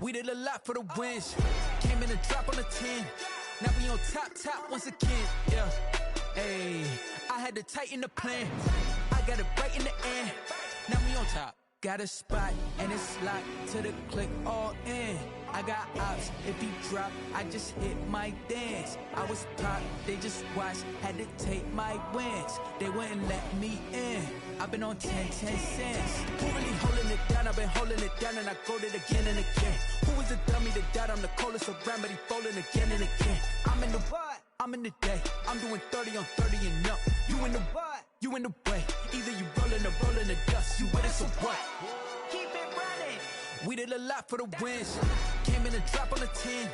We did a lot for the wins. Came in and drop on the 10. Now we on top once again. Yeah, ayy. I had to tighten the plan. I got it right in the end. Now we on top. Got a spot and it's locked to the click all in. I got ops, if he drop, I just hit my dance. I was top, they just watched, had to take my wins. They wouldn't let me in. I've been on 10 cents. Who really holding it down? I've been holding it down and I go it again and again. Who is the dummy to doubt? I'm the coldest around, but he folding again and again. I'm in the what? I'm in the day. I'm doing 30 on 30 and up. You in the what? You in the way. Either you rolling or rolling the dust. You with us or what? Keep it running. We did a lot for the wins. Came in and drop on the 10.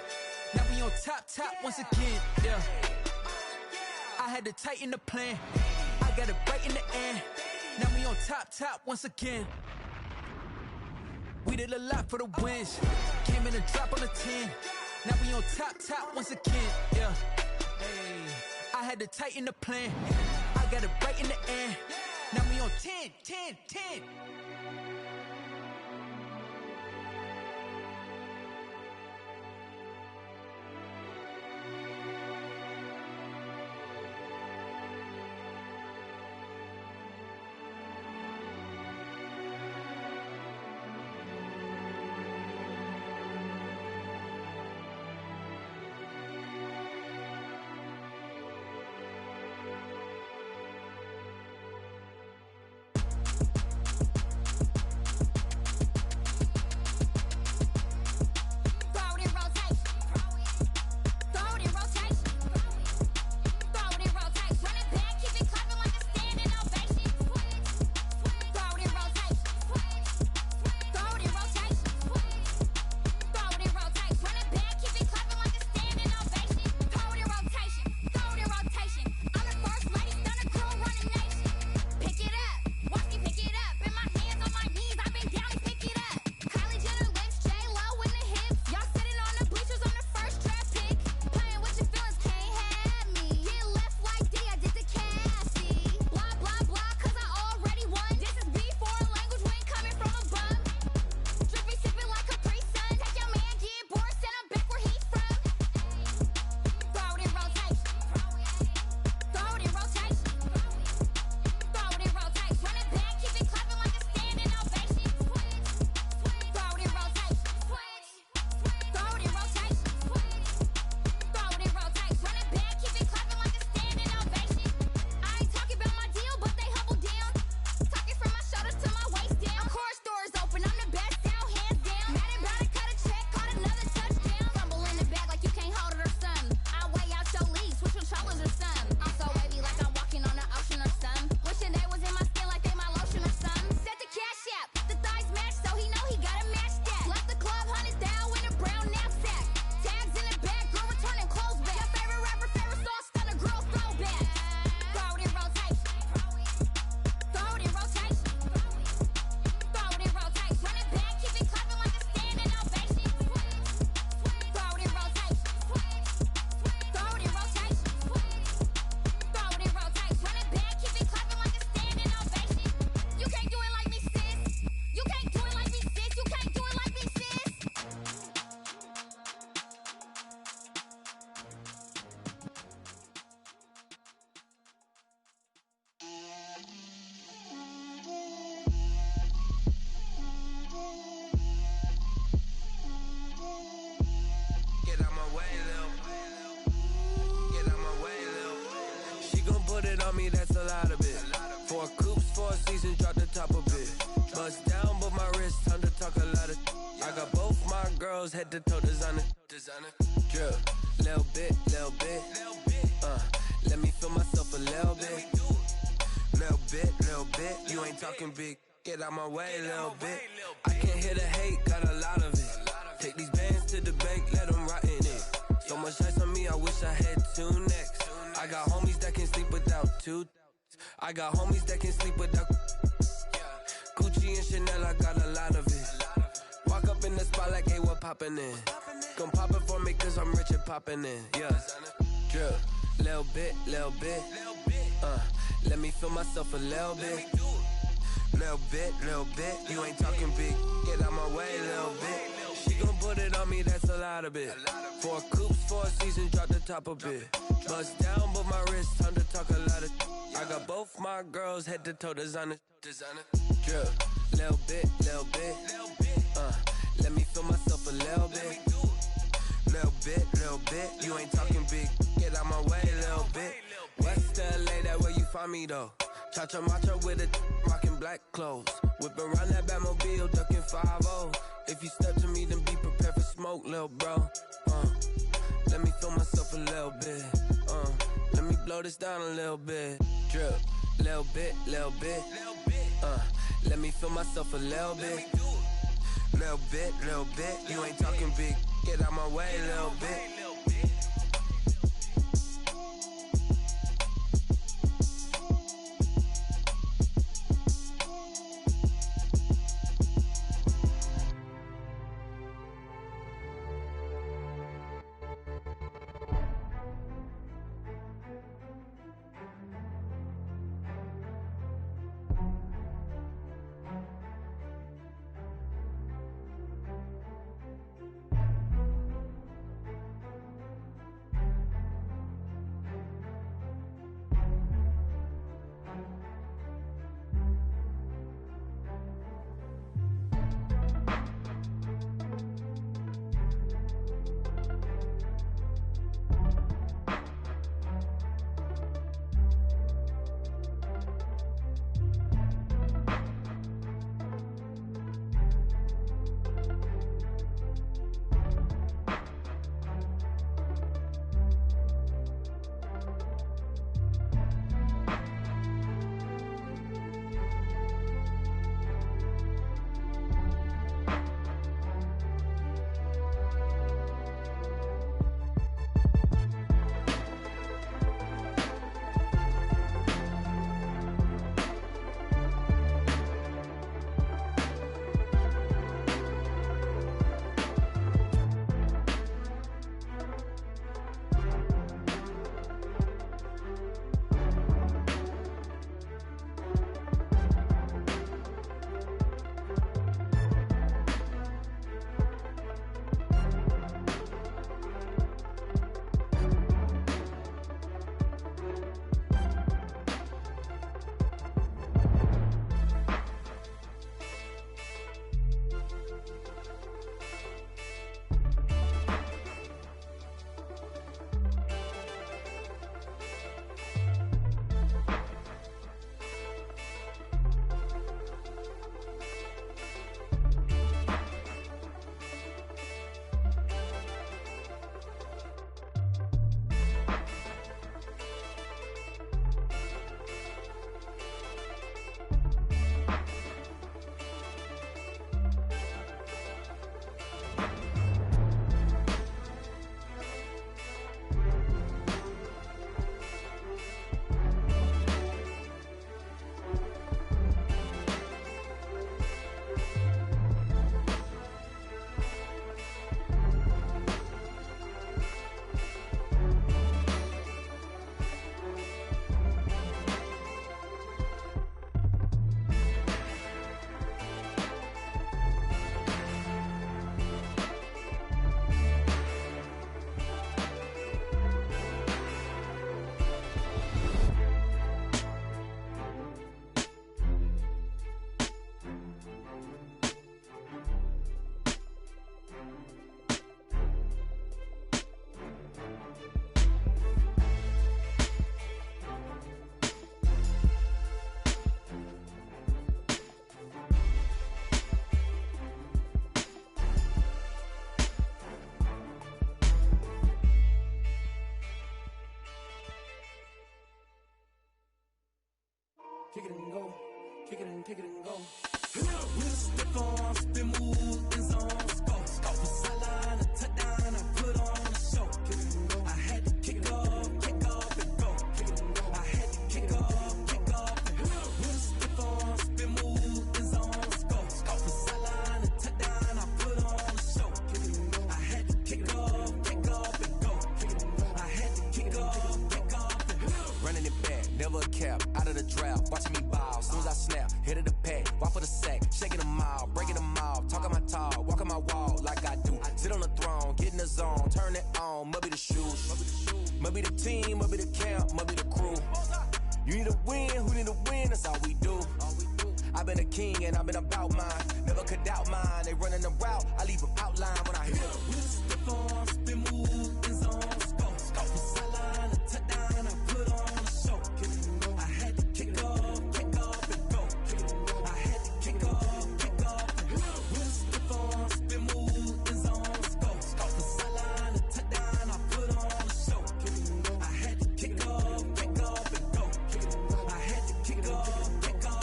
Now we on top once again. Yeah. I had to tighten the plan. I got it right in the end. Now we on top once again. We did a lot for the wins. Came in and drop on the 10. Now we on top once again. Yeah. Hey. I had to tighten the plan. I got it right in the end. Now we on 10. me, that's a lot of it. 4 coops, 4 seasons, drop the top of it. Bust down, but my wrist, time to talk a lot of. I got both my girls, head to toe designer. Drip, little bit. Let me feel myself a little bit. Little bit. You ain't talking big. Get out my way, little bit. I can't hear the hate, got a lot of it. Take these bands to the bank, let them rot in it. So much ice on me, I wish I had 2 necks. I got homies that can sleep without 2. I got homies that can sleep without. Gucci and Chanel, I got a lot of it. Walk up in the spot like, hey, what poppin' in? Gon' pop it for me cause I'm rich and poppin' in. Yeah, drip, little bit. Let me feel myself a little bit. Little bit. You ain't talking big. Get out my way, little bit. She lot of it. 4 coops, 4 seasons, drop the top a bit. Bust down, but my wrist, time to talk a lot of. I got both my girls head to toe designer. Drip, little bit, little bit. Let me feel myself a little bit. Little bit. You ain't talking big. Get out my way, little bit. West LA, that where you find me though. Cha-cha matcha with a rockin' black clothes. Whip around that Batmobile, ducking 5-0. If you step to me, then be prepared for smoke, little bro. Let me feel myself a little bit. Let me blow this down a little bit. Drip, little bit. Let me feel myself a little bit. Little bit. You ain't talking big. Get out my way, little bit. kick it and go, kick it and go. With a stiff arm, spin move, in zone, scope. From sideline to touchdown, I put on a show. I had to kick off and go. I had to kick off and go. With a stiff arm, spin move, in zone, scope. From sideline to touchdown, I put on a show. I had to kick off and go. I had to kick off and go. Running it back, never a cap, out of the draft, watching me ball. Soon as I snap, hit of the pack, walk for the sack, shaking them all, breaking them all, talking my talk, walking my wall. talk like I do. Sit on the throne, get in the zone, turn it on, must be the shoes. Must be the team, must be the camp, must be the crew. You need a win, who need a win, that's all we do. I've been a king and I've been about mine. Never could doubt mine. They running the route, I leave them outline when I hit them. With a stiff arm, spin move, in zone, scope. From sideline to touchdown, I put on a show. I had to kick off and go. I had to kick off and go. With a stiff arm, spin move, in zone, scope. From sideline to touchdown, I put on a show. I had to kick off and go. I had to kick off and go.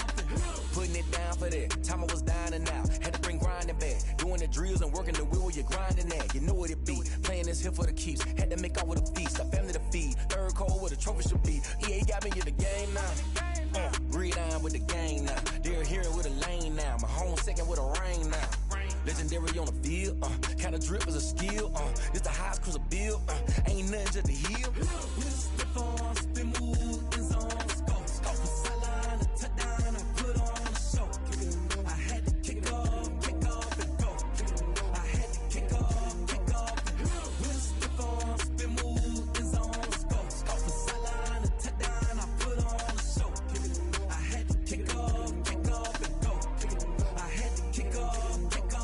Putting it down for that. Time I was down and out. Had to bring grinding back. Doing the drills and working the wheel where you're grinding at. You know what it be. Playing this here for the keeps. Had to make out with a feast. A family to feed. Third cold where the trophy should be. EA got me in the game now. Breathe down with the game now. They're here with a lane now. My home second with a rain now. Legendary on the field. Kind of drip is a skill. This the highest cruiser bill. Ain't nothing just to heal. With a stiff arm, spin move, in zone, scope. From sideline to touchdown, I put on a show. I had to kick off and go. I had to kick off and go. With a stiff arm, spin move, in zone, scope. From sideline to touchdown, I put on a show. I had to kick off and go. I had to kick off and go.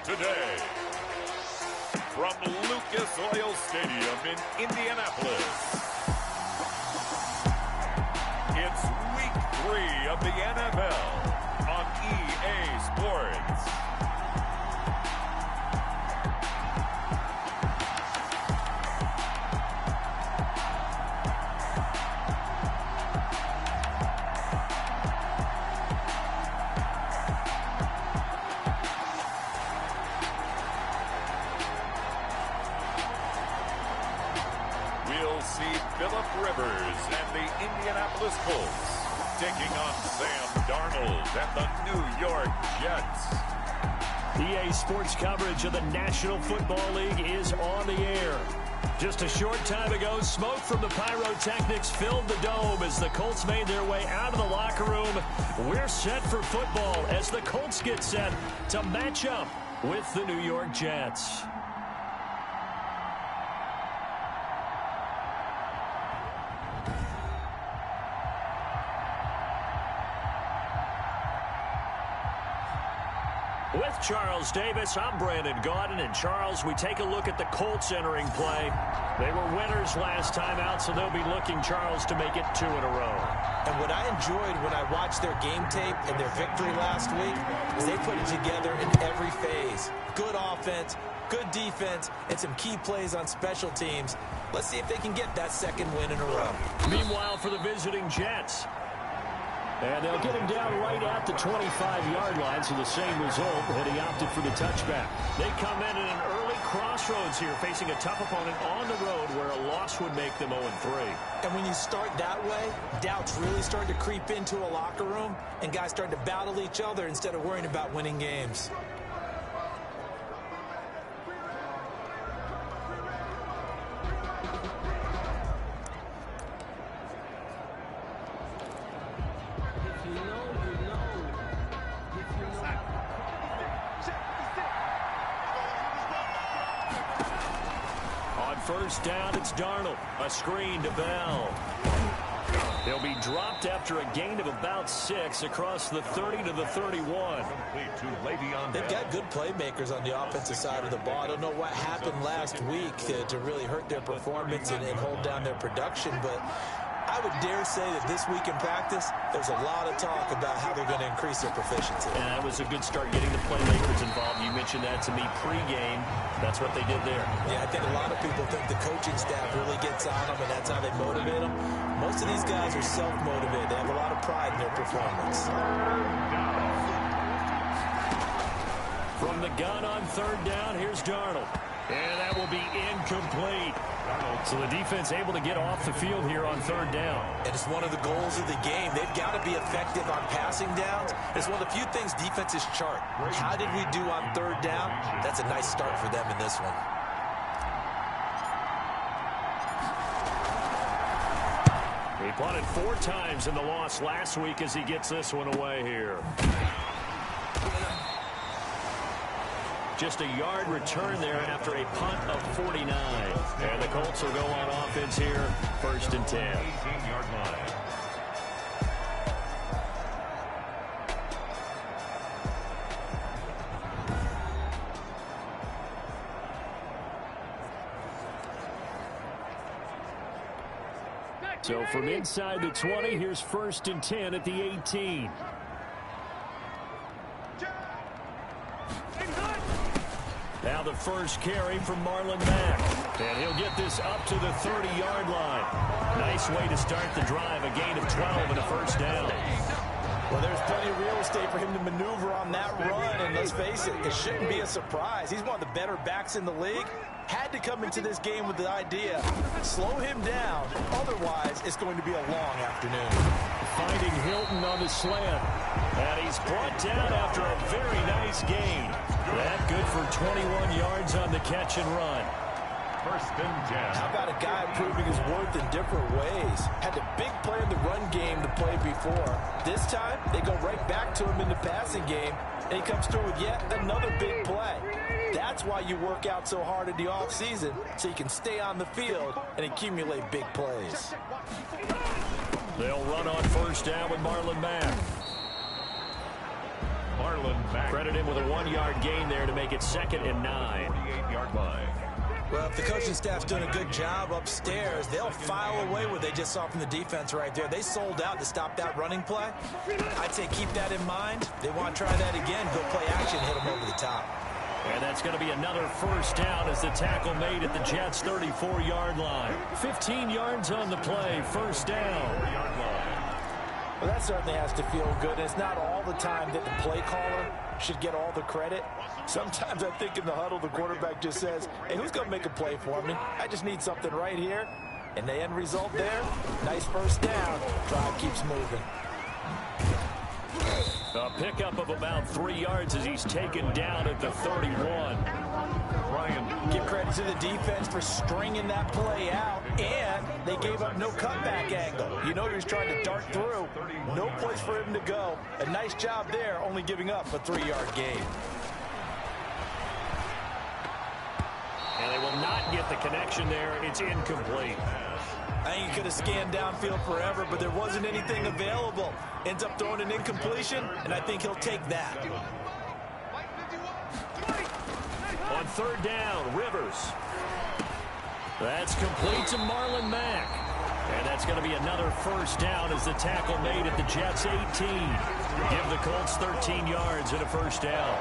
Today, from Lucas Oil Stadium in Indianapolis, it's Week 3 of the NFL on EA Sports. We'll see Phillip Rivers and the Indianapolis Colts taking on Sam Darnold and the New York Jets. EA Sports coverage of the National Football League is on the air. Just a short time ago, smoke from the pyrotechnics filled the dome as the Colts made their way out of the locker room. We're set for football as the Colts get set to match up with the New York Jets. With Charles Davis, I'm Brandon Gaudin. And Charles, we take a look at the Colts entering play. They were winners last time out, so they'll be looking, Charles, to make it 2 in a row. And what I enjoyed when I watched their game tape and their victory last week is they put it together in every phase. Good offense, good defense, and some key plays on special teams. Let's see if they can get that second win in a row. Meanwhile, for the visiting Jets, and they'll get him down right at the 25-yard line, so the same result, and he opted for the touchback. They come in an early crossroads here, facing a tough opponent on the road where a loss would make them 0-3. And when you start that way, doubts really start to creep into a locker room, and guys start to battle each other instead of worrying about winning games. First down, it's Darnold. A screen to Bell. He'll be dropped after a gain of about 6 across the 30 to the 31. They've got good playmakers on the offensive side of the ball. I don't know what happened last week to really hurt their performance and hold down their production, but I would dare say that this week in practice, there's a lot of talk about how they're going to increase their proficiency. And that was a good start getting the playmakers involved. You mentioned that to me pregame. That's what they did there. Yeah, I think a lot of people think the coaching staff really gets on them, and that's how they motivate them. Most of these guys are self-motivated. They have a lot of pride in their performance. From the gun on third down, here's Darnold. And that will be incomplete. So the defense able to get off the field here on third down. And it's one of the goals of the game. They've got to be effective on passing downs. It's one of the few things defenses chart. How did we do on third down? That's a nice start for them in this one. He punted 4 times in the loss last week as he gets this one away here. Just a yard return there after a punt of 49. And the Colts will go on offense here, 1st and 10. 18-yard line. So from inside the 20, here's 1st and 10 at the 18. Now the first carry from Marlon Mack. And he'll get this up to the 30-yard line. Nice way to start the drive. A gain of 12 and a first down. Well, there's plenty of real estate for him to maneuver on that run. And let's face it, it shouldn't be a surprise. He's one of the better backs in the league. Had to come into this game with the idea, slow him down. Otherwise, it's going to be a long afternoon. Finding Hilton on the slant. And he's brought down after a very nice gain. That good for 21 yards on the catch and run. 1st and 10. How about a guy proving his worth in different ways? Had the big play in the run game to play before. This time, they go right back to him in the passing game, and he comes through with yet another big play. That's why you work out so hard in the offseason, so you can stay on the field and accumulate big plays. They'll run on 1st down with Marlon Mack. Marlon Mack. Credit him with a 1-yard gain there to make it 2nd and 9. 48-yard line. Well, if the coaching staff's doing a good job upstairs, they'll file away what they just saw from the defense right there. They sold out to stop that running play. I'd say keep that in mind. They want to try that again, go play action, hit them over the top. And that's going to be another first down as the tackle made at the Jets' 34-yard line. 15 yards on the play, first down. Well, that certainly has to feel good. And it's not all the time that the play caller should get all the credit. Sometimes I think in the huddle, the quarterback just says, hey, who's going to make a play for me? I just need something right here. And the end result there, nice first down. Drive keeps moving. A pickup of about 3 yards as he's taken down at the 31. Give credit to the defense for stringing that play out, and they gave up no cutback angle. You know he was trying to dart through. No place for him to go. A nice job there, only giving up a 3-yard gain. And they will not get the connection there. It's incomplete. I think he could have scanned downfield forever, but there wasn't anything available. Ends up throwing an incompletion, and I think he'll take that. On 3rd down, Rivers. That's complete to Marlon Mack. And that's going to be another first down as the tackle made at the Jets' 18. Give the Colts 13 yards and a first down.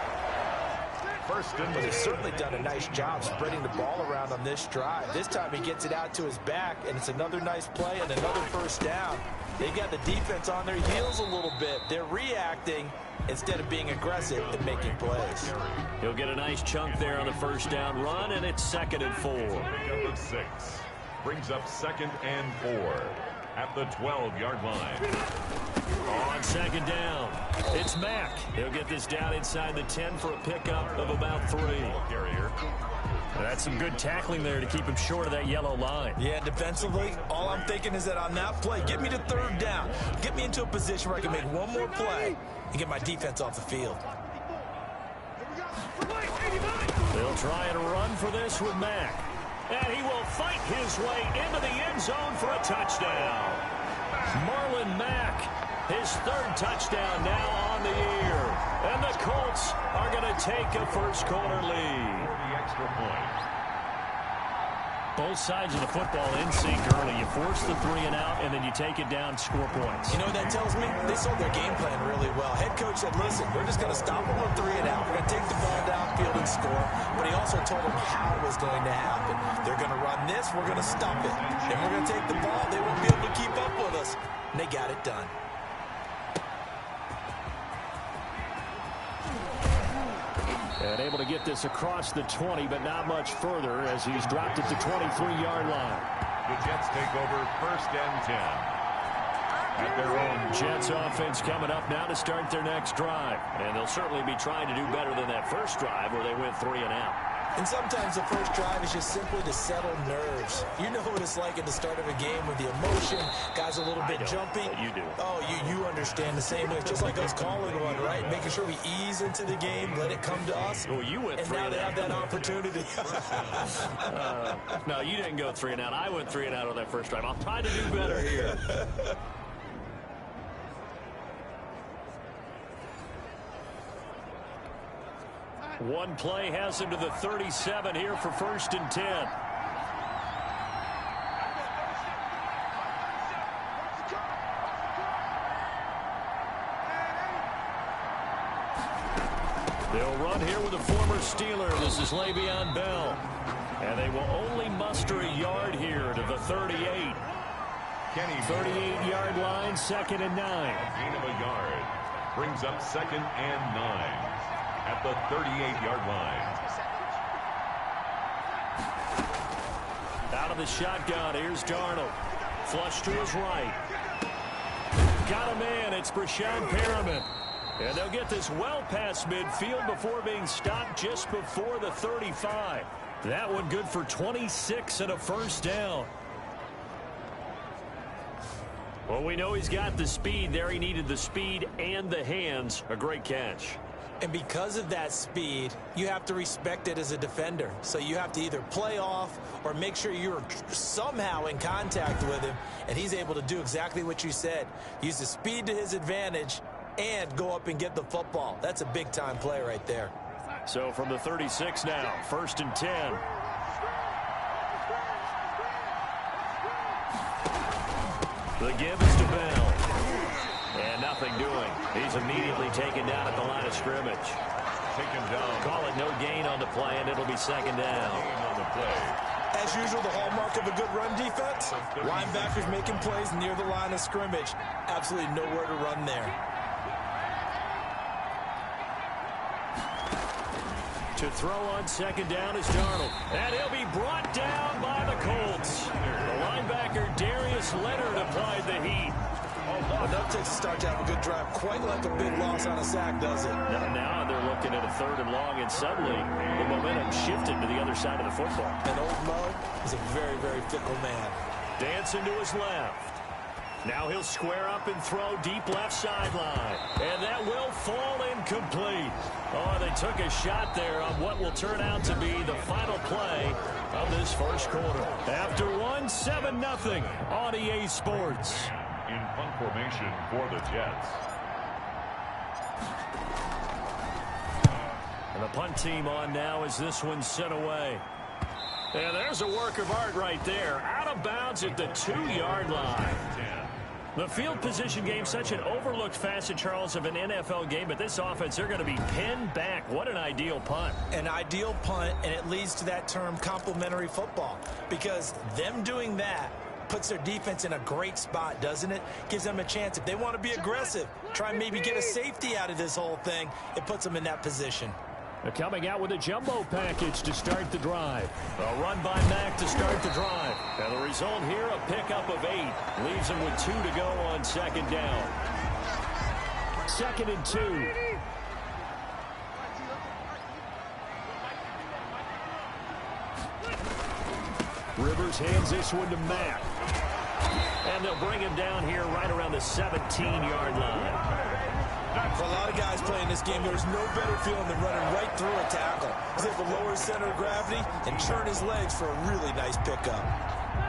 first and But he's certainly done a nice job spreading the ball around on this drive. This time he gets it out to his back, and it's another nice play and another first down. They got the defense on their heels a little bit. They're reacting instead of being aggressive and making plays. He'll get a nice chunk there on the first down run, and it's 2nd and 4. Pickup of 6. Brings up 2nd and 4 at the 12-yard line. On 2nd down, it's Mack. He'll get this down inside the 10 for a pickup of about 3. Carrier. That's some good tackling there to keep him short of that yellow line. Yeah, defensively, all I'm thinking is that on that play, get me to 3rd down. Get me into a position where I can make one more play and get my defense off the field. They'll try and run for this with Mack. And he will fight his way into the end zone for a touchdown. Marlon Mack, his 3rd touchdown now on the year. And the Colts are going to take a first-quarter lead. The extra point. Both sides of the football in sync early. You force the 3 and out, and then you take it down, score points. You know what that tells me? They sold their game plan really well. Head coach said, listen, we're just going to stop them on 3 and out. We're going to take the ball downfield and score. But he also told them how it was going to happen. They're going to run this. We're going to stop it. And we're going to take the ball. They won't be able to keep up with us. And they got it done. And able to get this across the 20, but not much further as he's dropped it to 23-yard line. The Jets take over 1st and 10. At their own. Jets offense coming up now to start their next drive. And they'll certainly be trying to do better than that first drive where they went 3 and out. And sometimes the first drive is just simply to settle nerves. You know what it's like at the start of a game with the emotion. Guys a little bit jumpy. You do. Oh, you understand the same way. It's just like us calling one, right? Making sure we ease into the game, let it come to us. Well, you went 3 and and now they out. have that opportunity. No, you didn't go 3 and out. I went 3 and out on that first drive. I'll try to do better here. One play has him to the 37 here for 1st and 10. They'll run here with a former Steeler. This is Le'Veon Bell. And they will only muster a yard here to the 38. Kenny 38-yard line, 2nd and 9. gain of a yard. Brings up 2nd and 9. At the 38-yard line. Out of the shotgun, here's Darnold. Flush to his right. Got a man, it's Brashad Perriman. And they'll get this well past midfield before being stopped just before the 35. That one good for 26 and a first down. Well, we know he's got the speed there. He needed the speed and the hands. A great catch. And because of that speed, you have to respect it as a defender. So you have to either play off or make sure you're somehow in contact with him. And he's able to do exactly what you said. Use the speed to his advantage and go up and get the football. That's a big-time play right there. So from the 36 now, 1st and 10. The give is to Bell. And nothing doing. He's immediately taken down at the line of scrimmage. Taken down. Call it no gain on the play, and it'll be 2nd down. Gain on the play. As usual, the hallmark of a good run defense, linebackers making plays near the line of scrimmage. Absolutely nowhere to run there. To throw on 2nd down is Darnold. And he'll be brought down by the Colts. The linebacker Darius Leonard applied the heat. Enough takes a start to have a good drive. Quite like a big loss on a sack, does it? Now they're looking at a 3rd and long, and suddenly the momentum shifted to the other side of the football. And old Mo is a very, very fickle man. Dancing to his left. Now he'll square up and throw deep left sideline. And that will fall incomplete. Oh, they took a shot there on what will turn out to be the final play of this first quarter. After 7-0 on EA Sports. In punt formation for the Jets. And the punt team on now as this one's sent away. And there's a work of art right there. Out of bounds at the 2-yard line. The field position game, such an overlooked facet, Charles, of an NFL game, but this offense, they're going to be pinned back. What an ideal punt. An ideal punt, and it leads to that term complementary football, because them doing that puts their defense in a great spot, doesn't it? Gives them a chance. If they want to be aggressive, try and maybe get a safety out of this whole thing, it puts them in that position. They're coming out with a jumbo package to start the drive. A run by Mack to start the drive. And the result here, a pickup of 8. Leaves them with 2 to go on second down. 2nd and 2. Rivers hands this one to Mack. And they'll bring him down here right around the 17-yard line. For a lot of guys playing this game, there's no better feeling than running right through a tackle. He's able to lower his center of gravity and churn his legs for a really nice pickup.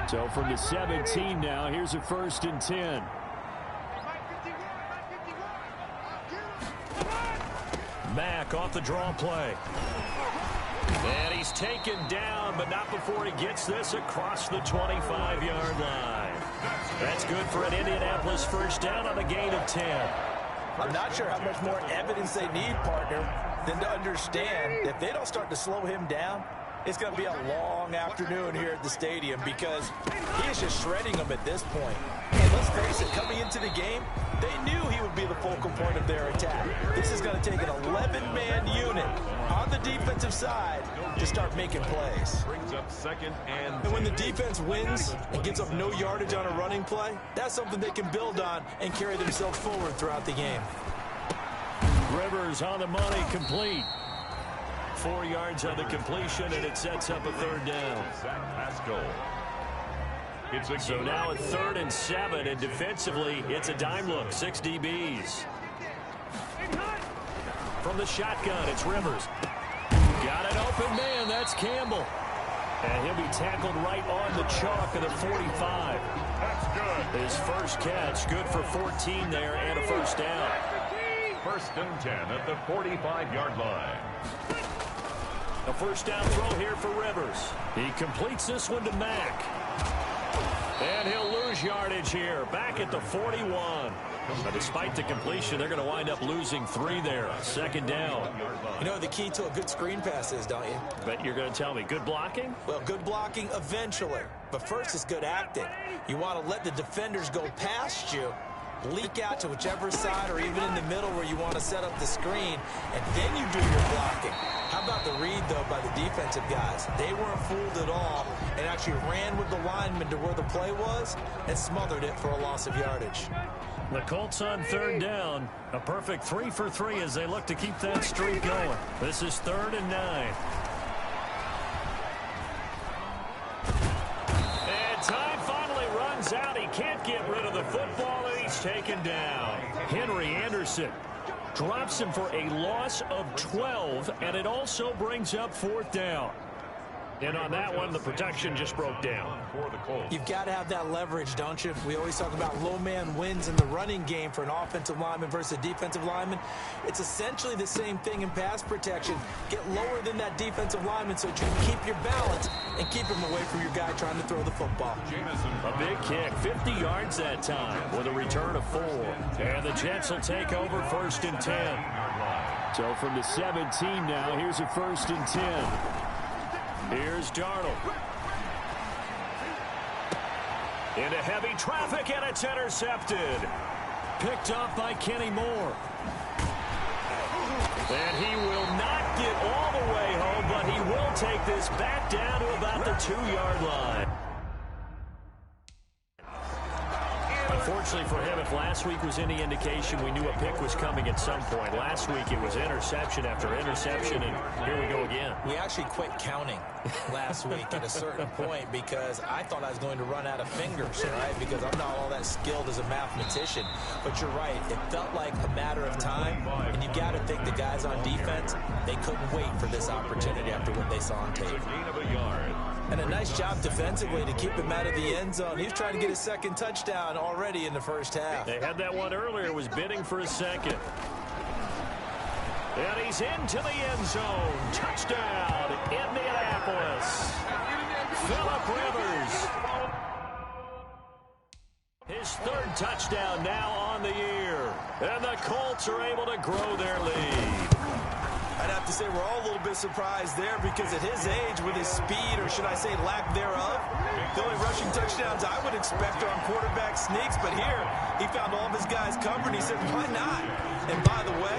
So from the 17 now, here's a 1st and 10. Mack off the draw play. And he's taken down, but not before he gets this across the 25-yard line. That's good for an Indianapolis first down on a gain of 10. I'm not sure how much more evidence they need, partner, than to understand if they don't start to slow him down, it's going to be a long afternoon here at the stadium, because he is just shredding them at this point. And let's face it, coming into the game, they knew he would be the focal point of their attack. This is going to take an 11-man unit on the defensive side to start making plays. Brings up 2nd and 10. And when the defense wins and gives up no yardage on a running play, that's something they can build on and carry themselves forward throughout the game. Rivers on the money, complete. 4 yards on the completion, and it sets up a 3rd down. Zach Pascal. So now a 3rd and 7, and defensively, it's a dime look. 6 DBs. From the shotgun, it's Rivers. Got an open man, that's Campbell. And he'll be tackled right on the chalk of the 45. That's good. His first catch, good for 14 there, and a 1st down. 1st and 10 at the 45-yard line. A 1st down throw here for Rivers. He completes this one to Mack. And he'll lose yardage here, back at the 41. But despite the completion, they're going to wind up losing 3 there. 2nd down. You know the key to a good screen pass is, don't you? But you're going to tell me, good blocking? Well, good blocking eventually. But first is good acting. You want to let the defenders go past you, leak out to whichever side or even in the middle where you want to set up the screen, and then you do your blocking. How about the read, though, by the defensive guys? They weren't fooled at all and actually ran with the lineman to where the play was and smothered it for a loss of yardage. The Colts on 3rd down. A perfect 3 for 3 as they look to keep that streak going. This is 3rd and 9. And time finally runs out. He can't get rid of the football, and he's taken down. Henry Anderson drops him for a loss of 12, and it also brings up 4th down. And on that one, the protection just broke down. For the Colts. You've got to have that leverage, don't you? We always talk about low man wins in the running game for an offensive lineman versus a defensive lineman. It's essentially the same thing in pass protection. Get lower than that defensive lineman so that you can keep your balance and keep him away from your guy trying to throw the football. A big kick, 50 yards that time with a return of 4. And the Jets will take over 1st and 10. So from the 17 now, here's a 1st and 10. Here's Darnold. Into heavy traffic, and it's intercepted. Picked up by Kenny Moore. And he will not get all the way home, but he will take this back down to about the 2-yard line. Unfortunately for him, if last week was any indication, we knew a pick was coming at some point. Last week it was interception after interception, and here we go again. We actually quit counting last week at a certain point because I thought I was going to run out of fingers, right? Because I'm not all that skilled as a mathematician. But you're right. It felt like a matter of time, and you got to think the guys on defense, they couldn't wait for this opportunity after what they saw on tape. Gain of a yard. And a nice job defensively to keep him out of the end zone. He was trying to get his 2nd touchdown already in the first half. They had that one earlier, was bidding for a 2nd. And he's into the end zone. Touchdown, Indianapolis. Phillip Rivers. His third touchdown now on the year. And the Colts are able to grow their lead. I'd have to say we're all a little bit surprised there because at his age, with his speed, or should I say lack thereof, the only rushing touchdowns I would expect are on quarterback sneaks. But here, he found all of his guys covered, and he said, why not? And by the way,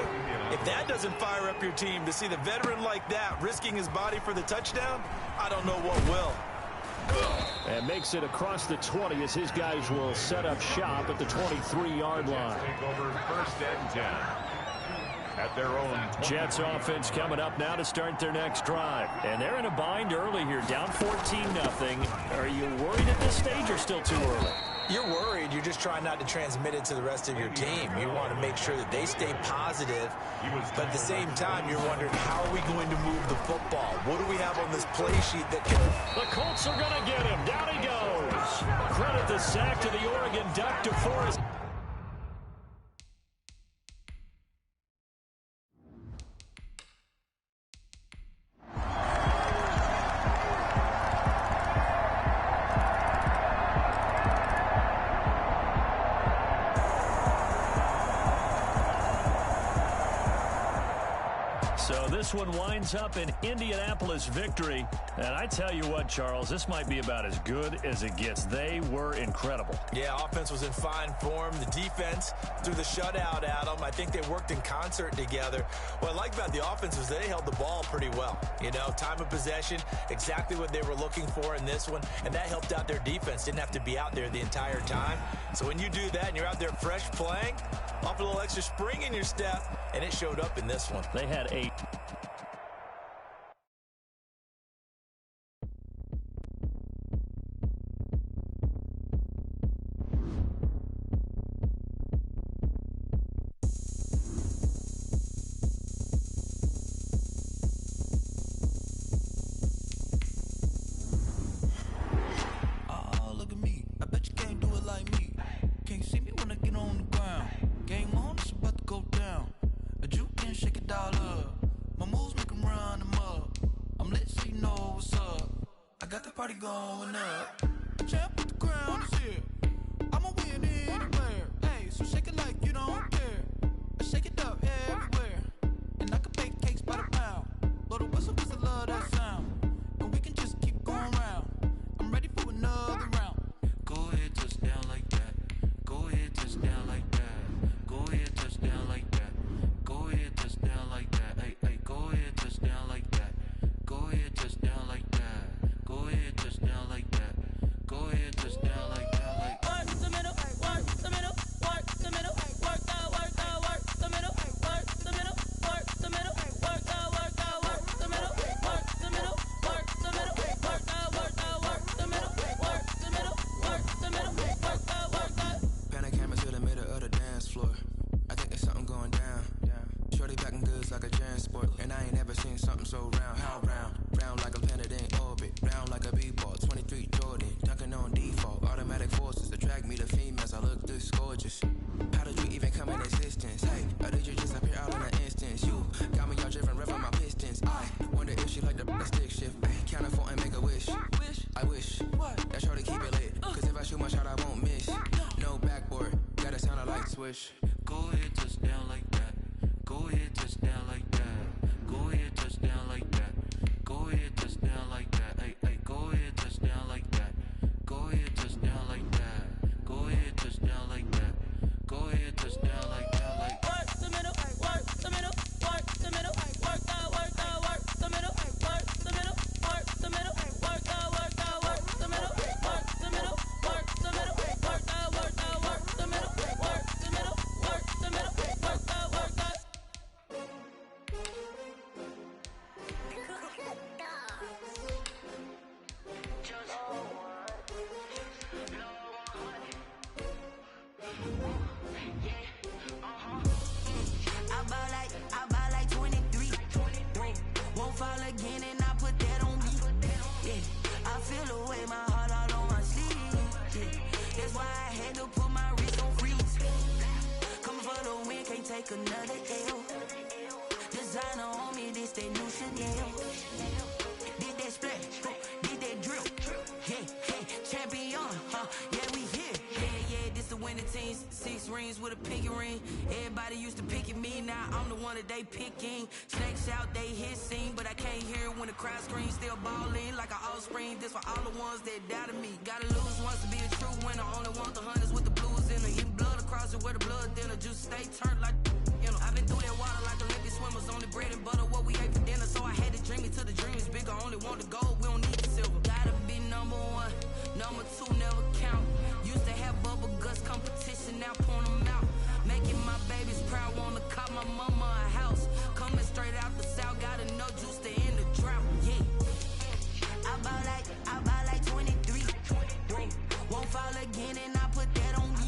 if that doesn't fire up your team to see the veteran like that risking his body for the touchdown, I don't know what will. And makes it across the 20 as his guys will set up shop at the 23-yard line. Take over 1st and 10 at their own 20. Jets offense coming up now to start their next drive. And they're in a bind early here, down 14-0. Are you worried at this stage or still too early? You're worried. You're just trying not to transmit it to the rest of your team. You want to make sure that they stay positive. But at the same time, you're wondering, how are we going to move the football? What do we have on this play sheet that can... The Colts are going to get him. Down he goes. Credit the sack to the Oregon Duck, DeForest. So this one winds up in Indianapolis victory. And I tell you what, Charles, this might be about as good as it gets. They were incredible. Yeah, offense was in fine form. The defense threw the shutout at them. I think they worked in concert together. What I like about the offense was they held the ball pretty well. You know, time of possession, exactly what they were looking for in this one. And that helped out their defense. Didn't have to be out there the entire time. So when you do that and you're out there fresh playing, off a little extra spring in your step, and it showed up in this one. They had 8. Going up, a champ with the crown is here. I'ma win anywhere. Hey, so shake it like you don't care. I shake it up everywhere, and I can bake cakes by the pound. Blow the whistle 'cause I love that sound, and we can just keep going round. I'm ready for another round. Go ahead, touch down like that. Go ahead, touch down like that. Go ahead, touch down like that. Go ahead, touch down like that. Hey, hey, go ahead, touch down like that. Go ahead, touch down like that. Go ahead, touch down like that. Go ahead, touch down like that. Like work the middle, work the middle, work the middle, work the middle, work the middle, work the middle, work the middle, work the middle, work the middle, work the middle, work the middle, work the middle, work the middle, work the. Pan a camera to the middle of the dance floor. I think there's something going down. Shorty packing goods like a transport, and I ain't never seen something so round. How round? Round like a planet in orbit, round like a b-ball. 23 Jordan, dunking on default. Automatic forces attract me to females. I look this gorgeous. How did you even come in existence? Hey, or did you just appear out in an instance? You got me all driven, revving my pistons. I wonder if she like the stick shift. Ay, count it for and make a wish. I wish that shorty keep it lit. 'Cause if I shoot my shot, I won't miss. No backboard, gotta sound a light switch. Go ahead, touch down like that. Go ahead, touch down like that. Go ahead, touch down like that. Go ahead, touch down like that. Hey, hey, go ahead, touch down like that. Go ahead, touch down like that. Go ahead, touch down like that. Go ahead, touch down like that. Like work the middle, work the middle, work the middle, work the middle, work the middle, work the middle, work the middle, work the middle, work the middle, work the middle, work the middle, work the middle, work the middle, work the middle, work the. I buy like 23. Won't fall again and I put that on me. Yeah, I feel the way, my heart all on my sleeve. Yeah, that's why I had to put my wrist on freeze. Coming for the win, can't take another L. Designer on me, this that new Chanel. Did that splash, did that drip. Yeah, yeah, champion, yeah, we here. Yeah, yeah, this the 15, 6 rings with a pinky ring. Everybody used to pick at me, now I'm the one that they picking. Snakes out, they hissing, but I can't hear it when the crowd screams. Still balling like an offspring. This for all the ones that doubted me. Gotta lose once to be a true winner. Only want the hunters with the blues in her. Eating blood across it where the blood dinner. Juice stay turned like, you know. I've been through that water like Olympic swimmers. Only bread and butter what we ate for dinner. So I had to dream it till the dream is bigger. Only want the gold, we don't need the silver. Gotta be number one, number two never count. Used to have bubble guts competition, now point them out. Making my babies proud, wanna cop my mama a house. Coming straight out the south, gotta know juice to end the drought. Yeah, I buy like 23. Won't fall again and I put that on me.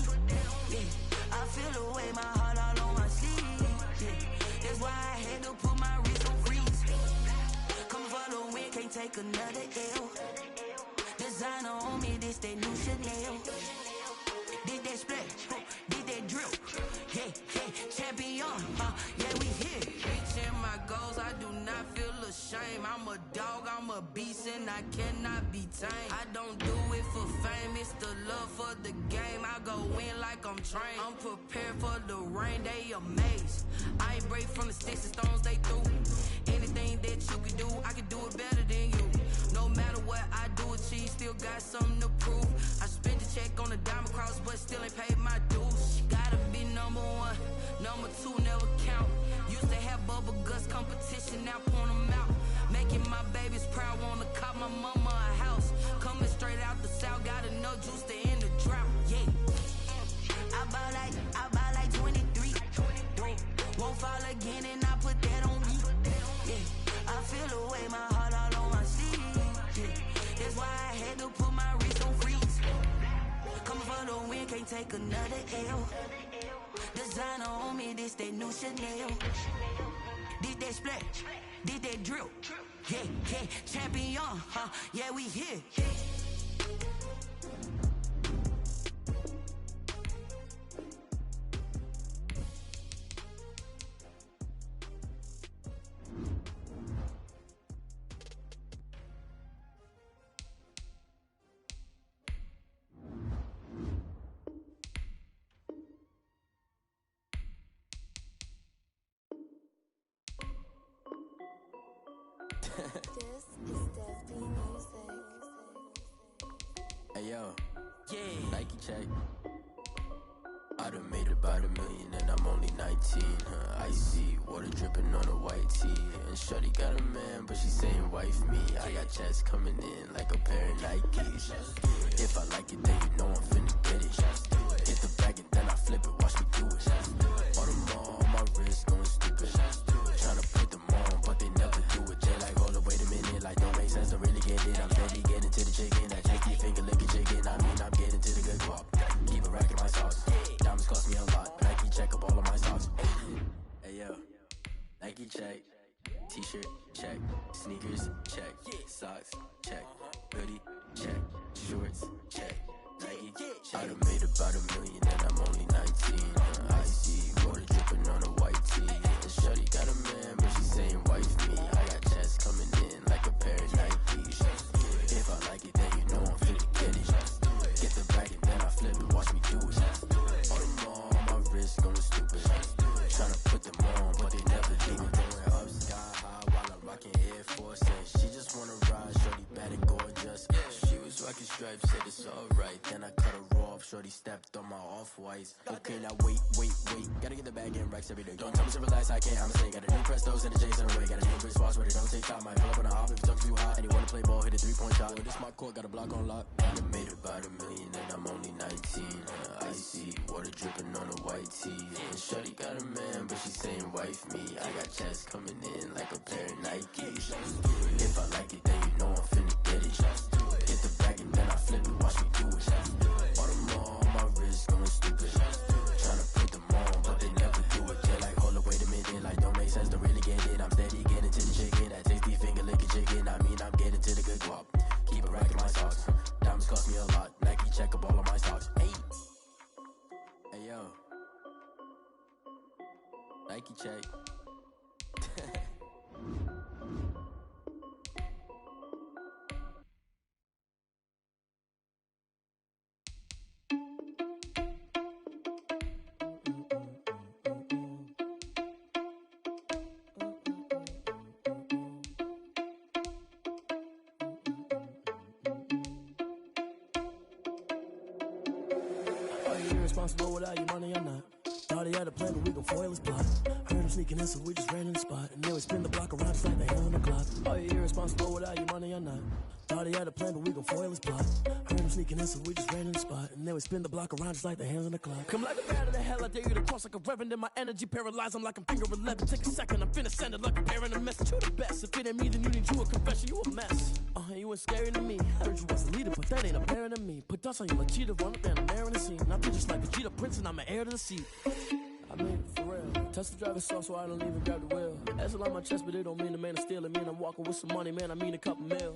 Yeah, I feel the way, my heart all on my sleeve. Yeah, that's why I had to put my wrist on freeze. Coming for the win, can't take another L. Designer on me, this that new Chanel. Did that splash, did that drill. Yeah, champion, yeah, we here. Reaching my goals, I do not feel ashamed. I'm a dog, I'm a beast, and I cannot be tamed. I don't do it for fame, it's the love for the game. I go in like I'm trained. I'm prepared for the rain, they amazed. I ain't break from the sticks and stones they threw. Anything that you can do, I can do it better than you. No matter what I do, achieve, still got something to prove. I spent the check on the diamond cross, but still ain't paid my dues. Gotta be number one, number two never count. Used to have bubble guts competition, now point them out. Making my babies proud, wanna cop my mama a house. Coming straight out the south, gotta know juice to end the drought. Yeah, I buy like 23. Won't fall again and I put that on me. Yeah, I feel the way, my heart all on my sleeve. Yeah, that's why I had to put my wrist on freeze. Coming for the win, can't take another L. Designer on me, this that new Chanel. Did that splash, did that drill. Yeah, champion, yeah, we here. This is Def B Music. Hey yo, Yeah, Nike check. I done made about $1 million and I'm only 19. Icy water dripping on a white tee. And shorty got a man, but she saying wife me. I got checks coming in like a pair of Nikes. If I like it, then you know I'm finna get it. Hit the bag and then I flip it, watch me do it. Bought them all on my wrist, going stupid. Tryna put them on, but they never do it. They like, hold up, wait a minute, like don't make sense to really get it. I'm steady getting to the chicken, that cheeky finger licking chicken. I mean, I'm getting to the good guap. Keep a rack in my sauce. Diamonds cost me a lot, Nike check up all of my socks. Hey yo, Nike check. T-shirt check. Sneakers check. Socks check. Hoodie check. Shorts check. Nike check. I done made about $1 million and I'm only 19. Icy water dripping on a white tee. And shorty got a man, but she saying wife me. I got checks coming in like a pair of Nikes. If I like it, then you know I'm finna get it. Get the bag and then I flip it, watch me do it. All them all on my wrist, going stupid. Tryna put them on, but they never do it. Going up sky high while I'm rocking Air Force. And she just wanna ride, shorty bad and gorgeous. She was rocking stripes, said it's alright. Then I cut her off, shorty stepped on my off-whites. Okay, now wait. Gotta get the bag in racks every day. Don't tell me to relax, I can't, I'ma say. Got a new Prestos and a J's in the way. Got a new Chris Foss, but it don't take time. Might pull up on a hop if it talks too hot. And you wanna play ball, hit a 3-point shot. This my court, got a block on lock. I done made about $1 million and I'm only 19. Icy water dripping on a white tee. And shorty got a man, but she saying wife me. I got checks coming in like a pair of Nikes. If I like it, then you know I'm finna get it. Hit the bag and then I flip it, watch me do it. All them all on my wrist, going stupid. Tryna put them on, but they never do it. They're like, hold up, wait a minute, like don't make sense to really get it. I'm steady getting to the chicken, that tasty finger licking chicken. I mean, I'm getting to the good guap. Keep a rack in my socks. Diamonds cost me a lot. Nike check up all of my socks. Hey yo, Nike check. irresponsible without your money or not. Thought he had a plan, but we gon' foil his plot. Heard him sneaking in, so we just ran in the spot. And then we spin the block around just like the hand on the clock. Are you irresponsible without your money or not? Thought he had a plan, but we gon' foil his plot. Heard him sneaking in, so we just ran in the spot. And then we spin the block around just like the hands on the clock. Come like a bat of the hell, I dare you to cross like a reverend. In my energy paralyzed, I'm like I'm finger 11. Take a second, I'm finna send it like a bearing a message to the best. If it ain't me, then you need you a confession, you a mess. You ain't scary to me. I heard you was a leader, but that ain't apparent to me. Put dust on you like cheetah, run up and I'm there in the scene. I feel just like a cheetah prince and I'm an heir to the seat. I made it for real. Touch the driver's sauce so I don't even grab the wheel. That's on my chest, but it don't mean the man is stealing. Man, I'm walking with some money, man, I mean a couple mil.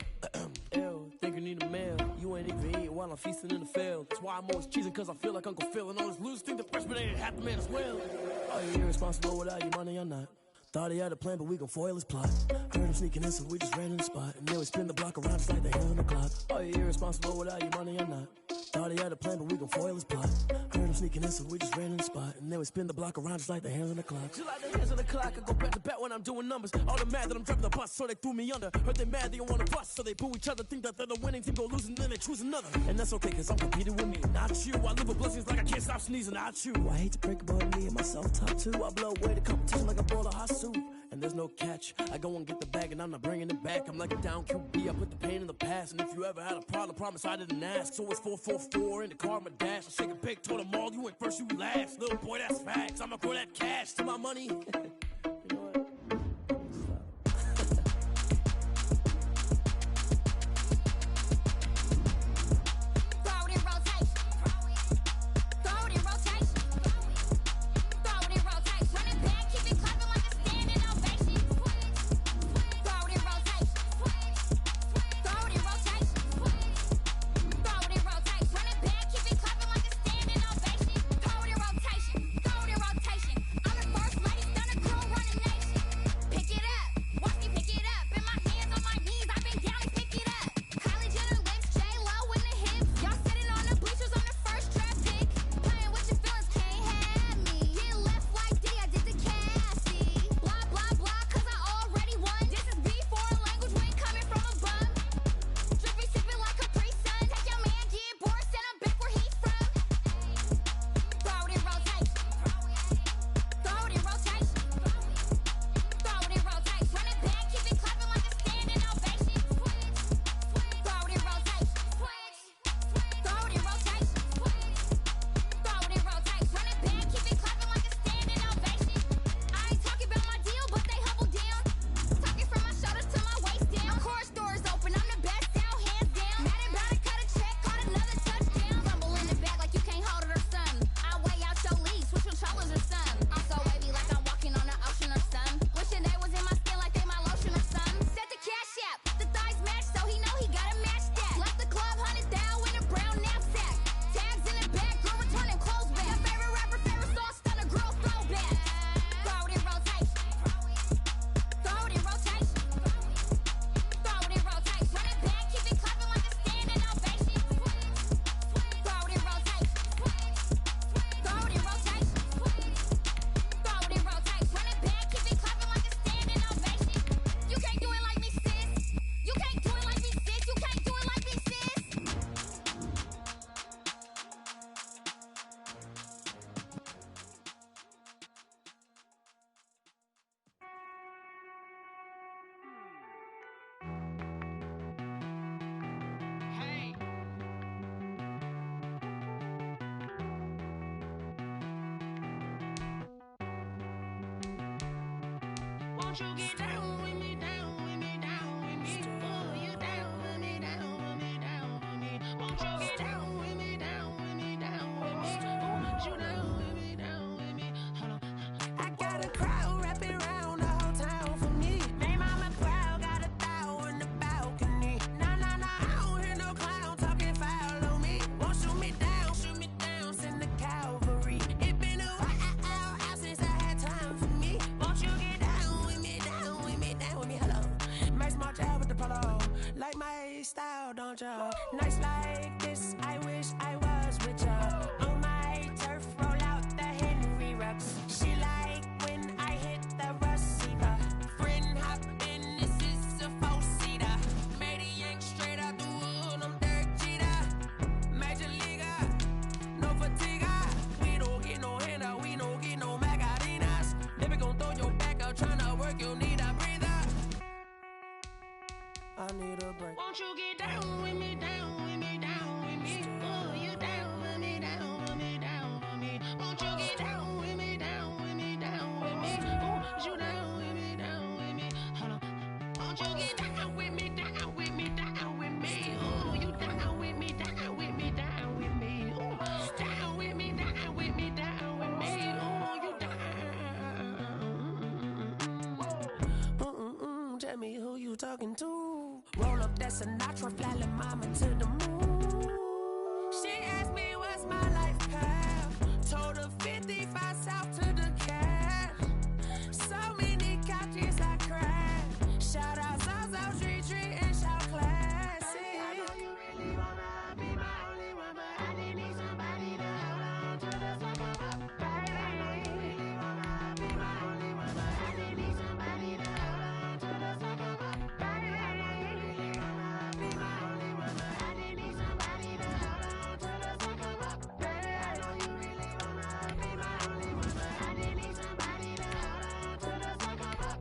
Ew, think you need a meal. You ain't even eating while I'm feasting in the field. That's why I'm always cheesing, cause I feel like Uncle Phil. And all this losers think the freshman ain't half the man as well. Are you irresponsible without your money or not? Thought he had a plan, but we gon' foil his plot. Heard him sneaking in, so we just ran in the spot. And then we spin the block around just like the hand on the clock. Are you irresponsible without your money or not? Thought he had a plan, but we gon' foil his plot. Heard him sneaking in, so we just ran in the spot. And then we spin the block around just like the hands on the clock. Just like the hands on the clock, I go back to back when I'm doing numbers. All the mad that I'm driving the bus, so they threw me under. Heard they mad, they don't wanna bust, so they boo each other. Think that they're the winning team, go losing, then they choose another. And that's okay, cause I'm competing with me, not you. I live with blessings like I can't stop sneezing, not you. I hate to break about me and my self-talk too. I blow away the competition like a bowl of hot soup. And there's no catch. I go and get the bag and I'm not bringing it back. I'm like a down QB, I put the pain in the past. And if you ever had a problem, promise I didn't ask. So it's 444 in the car, my dash. I shake a big, told them all, you went first, you last. Little boy, that's facts. I'ma throw that cash to my money. You know what? Won't you get down with me, down with me, down with me? Oh, you down with me, down with me, down with me. Won't you get down with me, down with me, down with me? Oh, you down with me, down with me? Hold on. I got a crowd wrapping around the whole town for me. They mama proud, got a thou in the balcony. Nah, I don't hear no clown talking foul on me. Won't shoot me down, send the cavalry. It been a while since I had time for me. Won't you get down with me, down with me, down with me? Hello. Nice smart job with the polo. Like my style, don't ya? Nice like this, I wish I was with ya. On my turf, roll out the Henry Rux. She like when I hit the receiver. Friend hop in, this is a four-seater. Made a yank straight out the wood, I'm Derek Jeter. Major leaguer, no fatigue. talking to. Roll up that Sinatra, fly like mama to the moon. She asked me what's my life path. Told her 55 south to the cat. So many couches I crashed. Shout out Zazo, Tree, and shout classy. I know you really wanna be my only one, but I didn't need somebody to hold on to the fuck up, baby. I know you really wanna be my only one, but I didn't need somebody to hold on to the fuck up, baby. I know you really wanna be my only one, but I didn't need somebody to hold on to the fuck up, baby. I know you really wanna be my only one, but I didn't need somebody to hold on to the fuck up.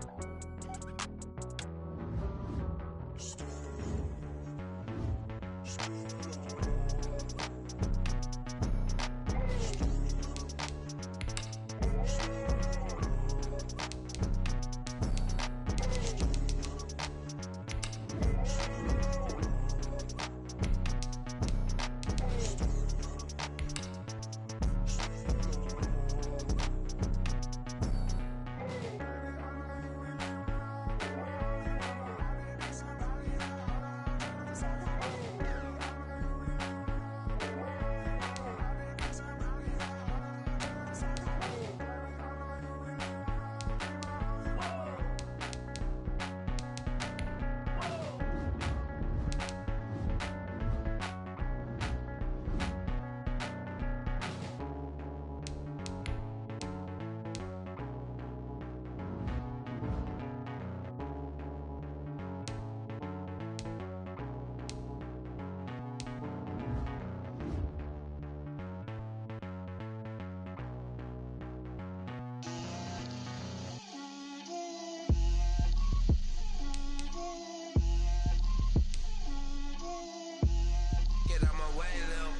Get out my way, Lil.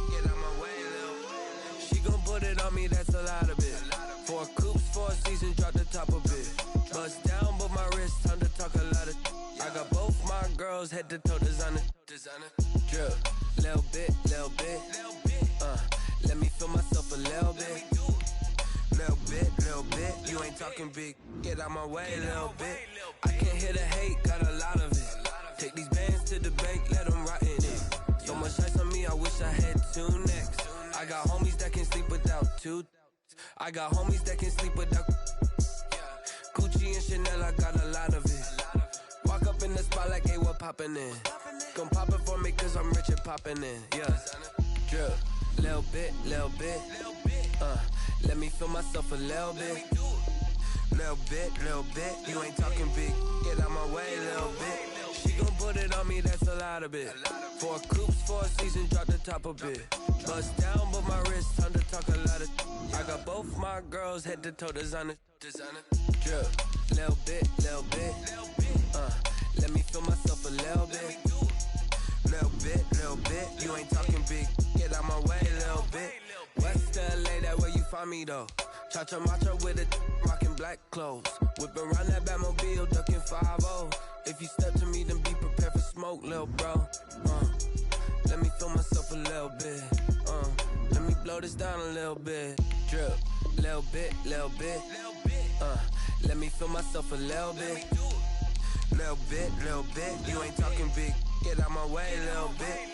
Get out my way, Lil. She gon' put it on me, that's a lot of it. 4 coops, 4 seasons, drop the top of it. Bust down, but my wrist, time to talk a lot of. I got both my girls, head to toe designer. Drip, little bit, little bit. Let me feel myself a little bit. Little bit, you ain't talking big. Get out my way, little bit. I can't hear the hate, got a lot of it. Take these bands to the bank, let them rot in it. So much ice on me, I wish I had 2 necks. I got homies that can sleep without 2. I got homies that can sleep without Gucci and Chanel, I got a lot of it. Walk up in the spot like, hey, what poppin' in? Gon' pop it for me cause I'm rich and poppin' in, yeah. Drip, little bit, little bit. Let me feel myself a little bit. Little bit, you ain't talking big. Get out my way, little bit. She gon' put it on me, that's a lot of it. 4 coops, 4 seasons, drop the top a bit. Bust down, but my wrist, time to talk a lot of. I got both my girls, head to toe designer. Drip, little bit, little bit. Let me feel myself a little bit. Little bit, you ain't talking big. Get out my way, little bit. West LA, that where you find me though. Cha-cha matcha with it, rockin' black clothes. Whip around that Batmobile, ducking 5-0. If you step to me, then be prepared for smoke, lil' bro. Let me feel myself a little bit. Let me blow this down a little bit. Drip, little bit, little bit. Let me feel myself a little bit. Little bit, you ain't talking big. Get out my way, little bit.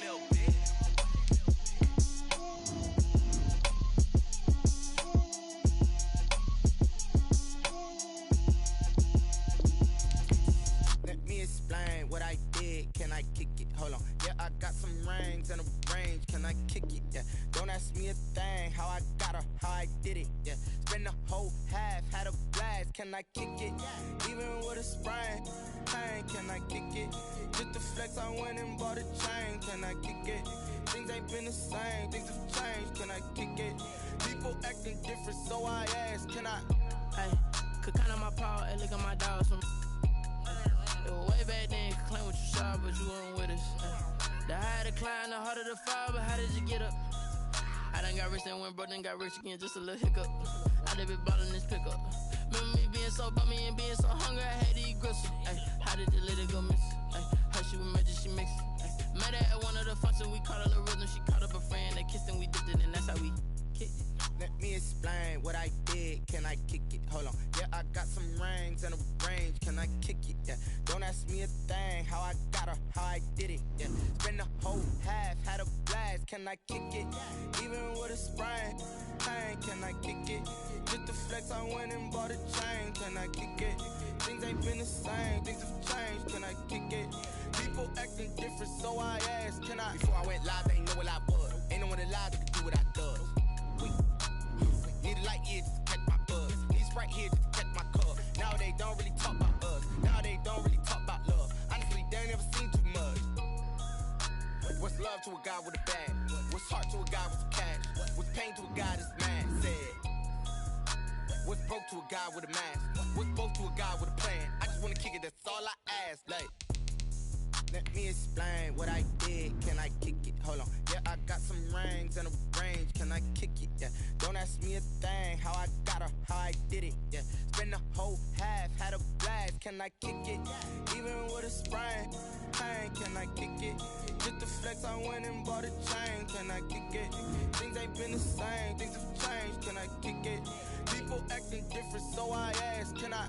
Let me explain what I did. Can I kick it? Hold on. Yeah, I got some rings and a range. Can I kick it? Yeah. Don't ask me a thing. How I got her, how I did it. Yeah. Spend the whole half, had a blast. Can I kick it? Even with a sprain. Pain, can I kick it? Just to flex, I went and bought a chain. Can I kick it? Things ain't been the same. Things have changed. Can I kick it? People acting different, so I ask. Can I? Hey, could count on my paw and look at my dogs from. It was way back then, could claim what you saw, but you weren't with us. The higher the climb, the harder the fall, but how did you get up? I done got rich and went broke, then got rich again, just a little hiccup. I done been ballin' this pickup. Remember me being so bummy and being so hungry, I had to eat gristle. Ay, how did the lady go miss? Ay, how she was magic, she mixed. Met her at one of the functions, we caught her the rhythm, she caught up a friend, they kissed and we dipped it, and that's how we kicked it. Let me explain what I did. Can I I kick it? Hold on. Yeah, I got some rings and a range. Can I kick it? Yeah. Don't ask me a thing. How I got her, how I did it. Yeah. Spend the whole half, had a blast. Can I kick it? Even with a sprain. Pain, can I kick it? Just the flex, I went and bought a chain. Can I kick it? Things ain't been the same. Things have changed. Can I kick it? People acting different, so I asked, can I? Before I went live, they ain't know what I was. Ain't no one alive that could do what I does. Need a light here just to catch my buzz. Need Sprite here just to catch my cup. Now they don't really talk about us. Now they don't really talk about love. Honestly, they ain't never seen too much. What's love to a guy with a bag? What's heart to a guy with some cash? What's pain to a guy that's mad? Said. What's broke to a guy with a mask? What's both to a guy with a plan? I just wanna kick it, that's all I ask. Like, let me explain what I did. Can I kick it? Hold on. Yeah, I got some rings and a range. Can I kick it? Yeah. Don't ask me a thing. How I got her, how I did it. Yeah. Spend the whole half, had a blast. Can I kick it? Even with a sprain. Pain, can I kick it? Just the flex, I went and bought a chain. Can I kick it? Things ain't been the same. Things have changed. Can I kick it? People acting different, so I ask, can I?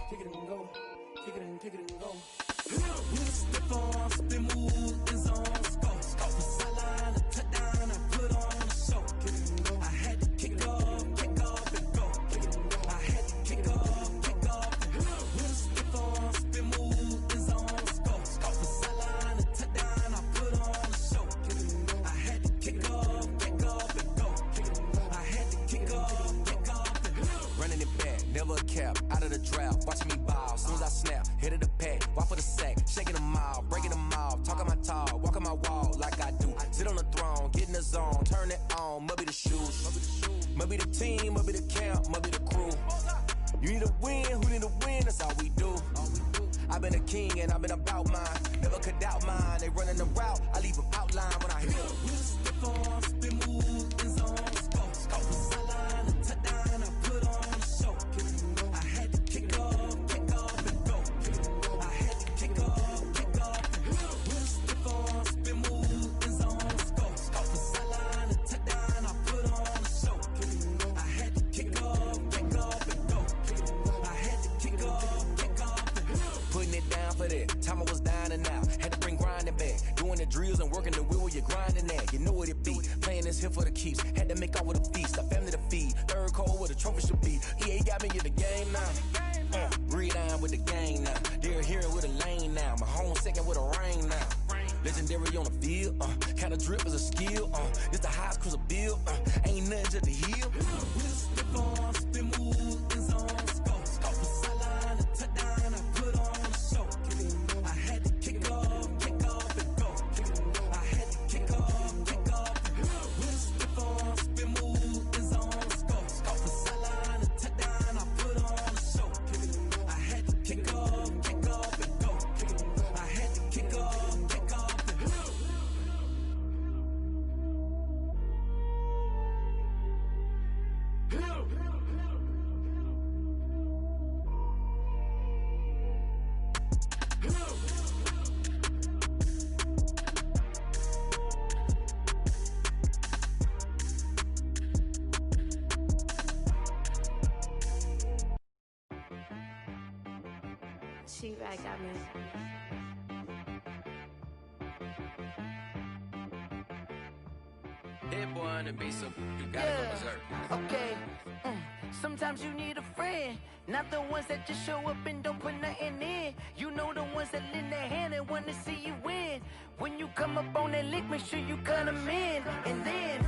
Kick it and go. Kick it and kick it and go. We'll step on, spin, move, and zone, go. Off the sideline, a touchdown, I put on a show. Kick it and go. I had to kick off and go. Kick it and go. I had to kick off and go. We'll step on, spin, move, and zone, go. Off the sideline, a touchdown, I put on a show. Kick it and go. I had to kick off and go. Kick it and go. I had to kick off and go. Running it back, never a cap, out of the draft, watching me ball, soon as I snap, hit of the pack, walk for the sack, shaking them all, breaking them off, talking my talk, walking my wall like I do, sit on the throne, get in the zone, turn it on, must be the shoes, must be the team, must be the camp, must be the crew, you need a win, who need a win, that's all we do, I've been a king and I've been about mine, never could doubt mine, they running the route, I leave them outline when I hit them. We'll step on, spin, move, and zone, go. Off the sideline, a touchdown, I put on a show. I had to kick off and go. I had to kick off and go. We'll step on, spin, move, and zone, go. Off the sideline, a touchdown, I put on a show. I had to kick off and go. I had to kick off and go. Putting it down for that, time I was down and out, had to bring grinding back, doing the drills and working the wheel where you're grinding at, you know what it be, playing this here for the keeps, had to make off with a feast, a family to feed, third cold where the trophy should be, EA got me in the game now, breathe down with the game now, they're here with a lane now, my home second with a rain now, legendary on the field, kind of drip is a skill, it's the highest cruiser bill, ain't nothing just to heal. We'll step on, spin, move, and zone, go. Off the sideline, a touchdown, I put on a show. I had to kick off and go. I had to kick off and go. We'll step on, spin, move, and zone, go. Off the sideline, a touchdown, I put on a show. I had to kick off and go. I had to kick off and go. She right got me. That boy on the beat, so you gotta go berserk. Okay. Sometimes you need a friend, not the ones that just show up and don't put nothing in. You know the ones that lend their hand and want to see you win. When you come up on that lick, make sure you cut them in. And then,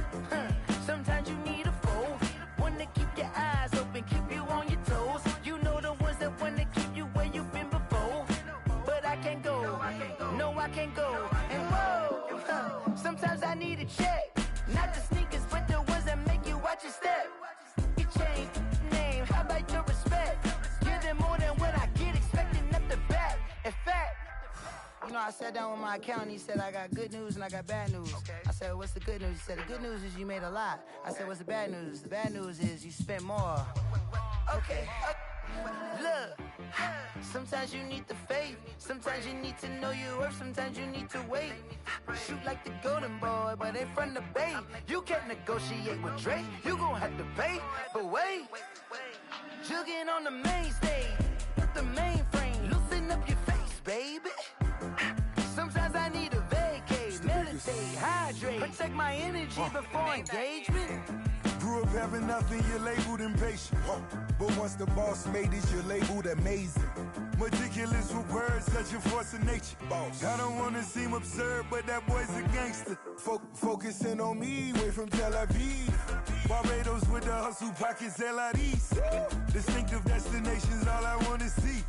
sometimes you need a foe, one to keep your eyes open, keep you on your toes. You know the ones that want to keep you where you've been before. But I can't go, no I can't go. And whoa, sometimes I need a check, not the sneakers, but the ones that make you watch your step. You change name, how about your respect? Give them more than what I get, expecting up the back. In fact, I sat down with my accountant. He said, I got good news and I got bad news. Okay. I said, what's the good news? He said, the good news is you made a lot. I said, what's the bad news? The bad news is you spent more. Okay. Look, sometimes you need the faith. Sometimes you need to know your worth. Sometimes you need to wait. Shoot like the golden boy, but they from the Bay. You can't negotiate with Drake. You gon' have to pay. But wait, jugging on the main stage. Put the mainframe. Loosen up your face, baby. Sometimes I need a vacate. Meditate, hydrate. Protect my energy before engagement. Grew up having nothing, you're labeled impatient. But once the boss made it, you're labeled amazing. Meticulous with words, such a force of nature. Boss. I don't wanna seem absurd, but that boy's a gangster. Focusing on me, way from Tel Aviv. Barbados with the hustle pockets, LIDs. Distinctive destinations, all I wanna see.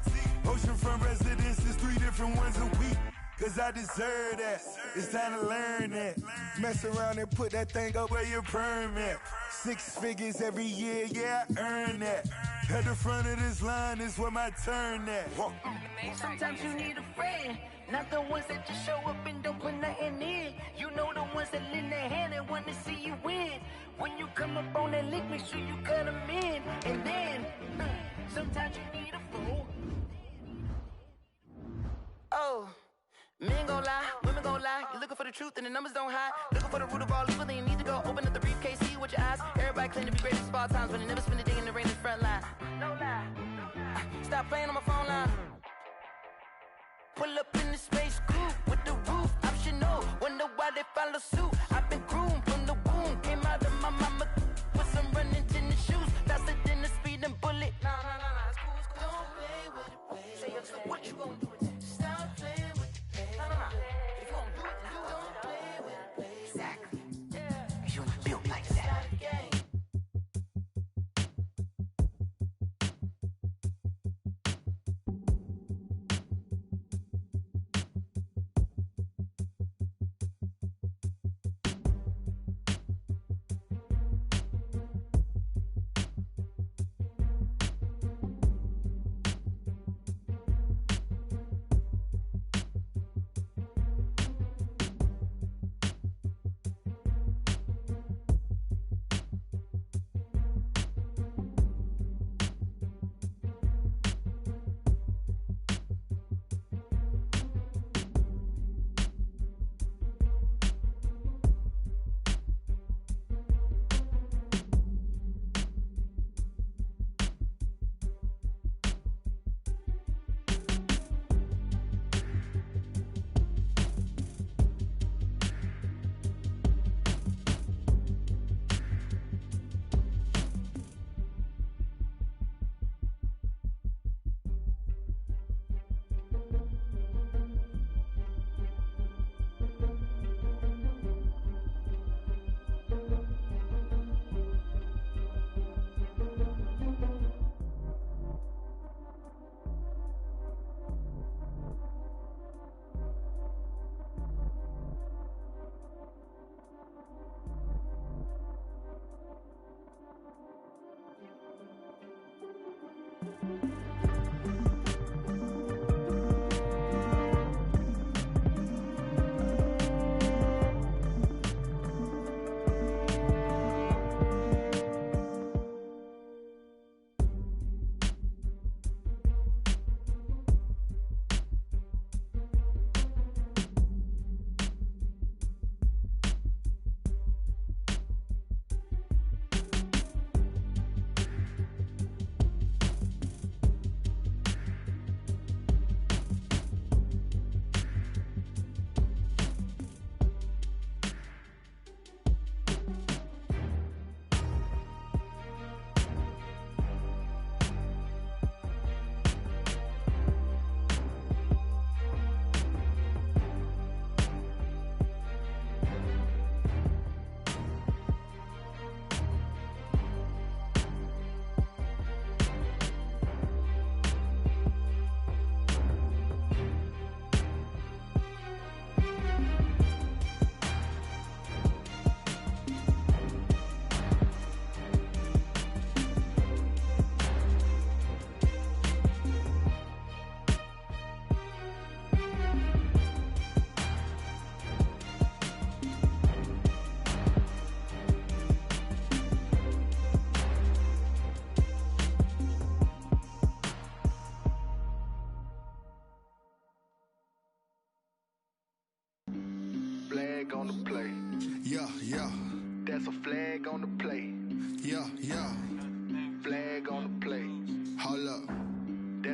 Oceanfront residences, 3 different ones a week. Cause I deserve that, it's time to learn that. Mess around and put that thing up where your permit. 6 figures every year, yeah, I earn that. At the front of this line is where my turn at. Sometimes you need a friend, not the ones that just show up and don't put nothing in. You know the ones that lend their hand and want to see you win. When you come up on that lick, make sure you cut them in. And then, sometimes you need a fool. Oh. Men gon' lie, women gon' lie. You're looking for the truth and the numbers don't hide. Looking for the root of all evil, then you need to go open up the briefcase, see with your eyes. Everybody claim to be greatest of all times, but they never spend a day in the rain in the front line. No lie. Stop playing on my phone line. Pull up in the space coupe with the roof optional. Wonder why they follow suit. I've been groomed from the womb. Came out of my mama with some running tennis shoes. Faster than the speeding bullet. Nah, it's cool, it's cool. Don't play with it, baby. Say what you gonna do with it? Stop playing with it. If you gon' do it, then you don't play with it, baby. Exactly. Yeah. You not built like that.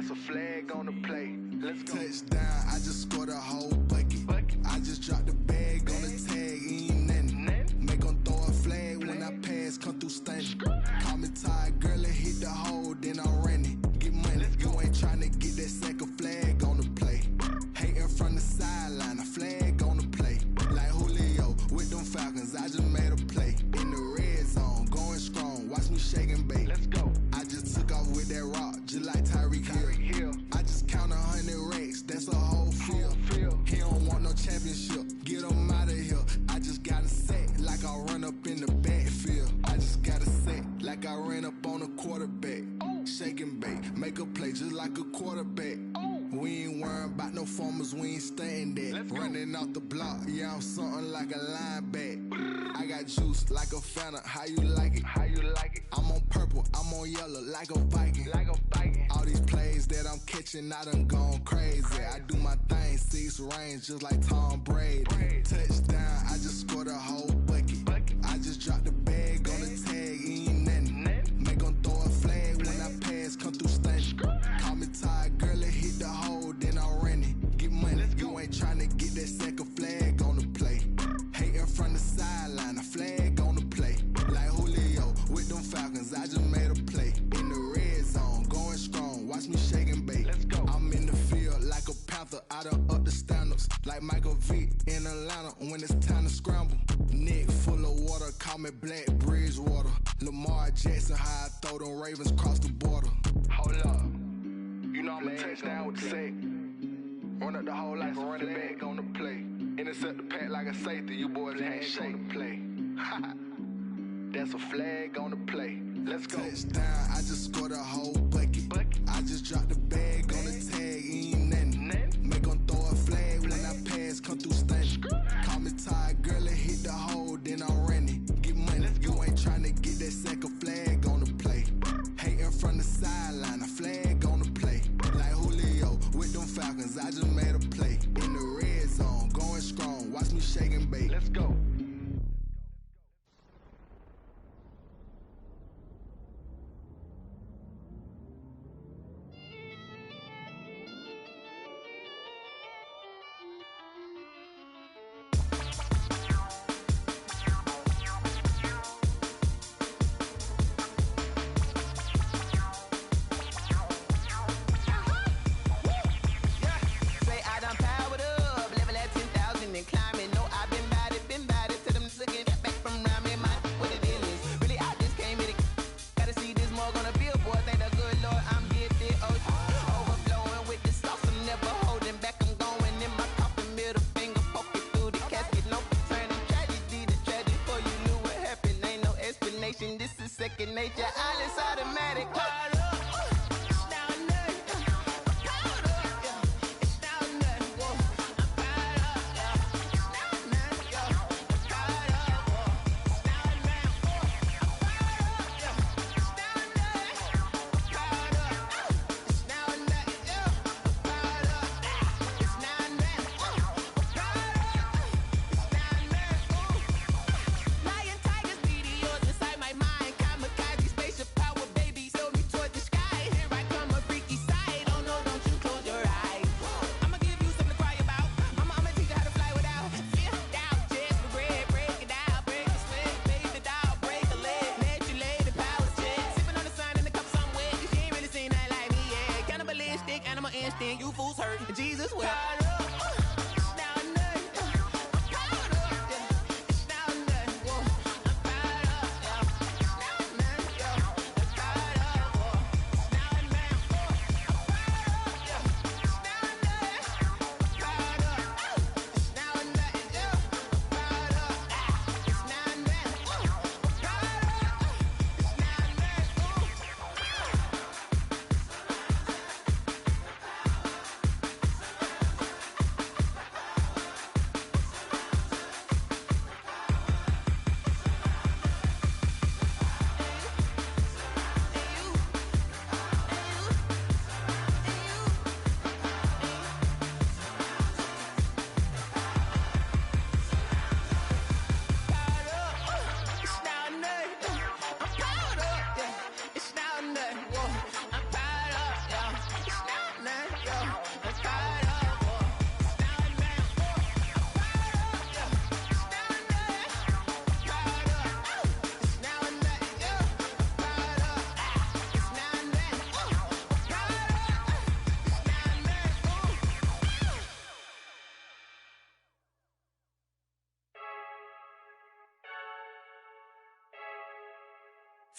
That's a flag on the play. Let's go. Touchdown, I just scored a whole bucket. I just dropped the bag on the tag, ain't nothing. Make 'em throw a flag when I pass, come through stunning. Call me tired, girl, and hit the hole, then I'm running. Get money, you ain't tryna get that second flag on the play. Hating from the sideline, a flag on the play. Like Julio with them Falcons, I just made a play. In the red zone, going strong, watch me shake and bake. Let's go. I just took off with that rock, just like Tyreek Hill. I just count 100 racks, that's a whole field. He don't want no championship, get him out of here. I just got a set, like I run up in the backfield. I just got a set, like I ran up on a quarterback. Shake and bake, make a play just like a quarterback. We ain't worrying about no formers, we ain't staying there. Running off the block, yeah, I'm something like a linebacker. I got juice like a Fanta, how you like it? How you like it? I'm on purple, I'm on yellow, like a Viking. Like a Viking. All these plays that I'm catching, I done gone crazy. I do my thing, 6 range, just like Tom Brady. Touchdown, I just scored a whole bucket. I just dropped the bag on the tag, ain't nothing. Make 'em throw a flag when I pass, come through stunning. Call me tired, girl, and hit the hole, then I'm running. Get money, you ain't tryna get that second flag on the play. Hating from the sideline, a flag on the play. Like Julio with them Falcons, I just made a play. In the red zone, going strong, watch me shake and bake. Let's go. I'm in the field like a Panther, I done up the standards. Like Michael Vick in Atlanta when it's time to scramble. Neck full of water, call me Black Bridgewater. Lamar Jackson, how I throw them Ravens cross the border. Hold up. You know I'm a touchdown with the sack. Run up the whole like a running back on the play. Intercept the pack like a safety, you boys ain't shake the play. That's a flag on the play. Let's go. Touchdown, I just scored a whole bucket. I just dropped the bag on the tag, ain't nothing. Make 'em throw a flag when I pass, come through stunning. Call me tired, girl, and hit the hole, then I'm running. Get money, you ain't tryna get that second flag on the play. Hating from the sideline, a flag on the play. Like Julio with them Falcons, I just made a play. In the red zone, going strong, watch me shake and bake. Let's go. Second nature, all is automatic. You fools hurt. Jesus will.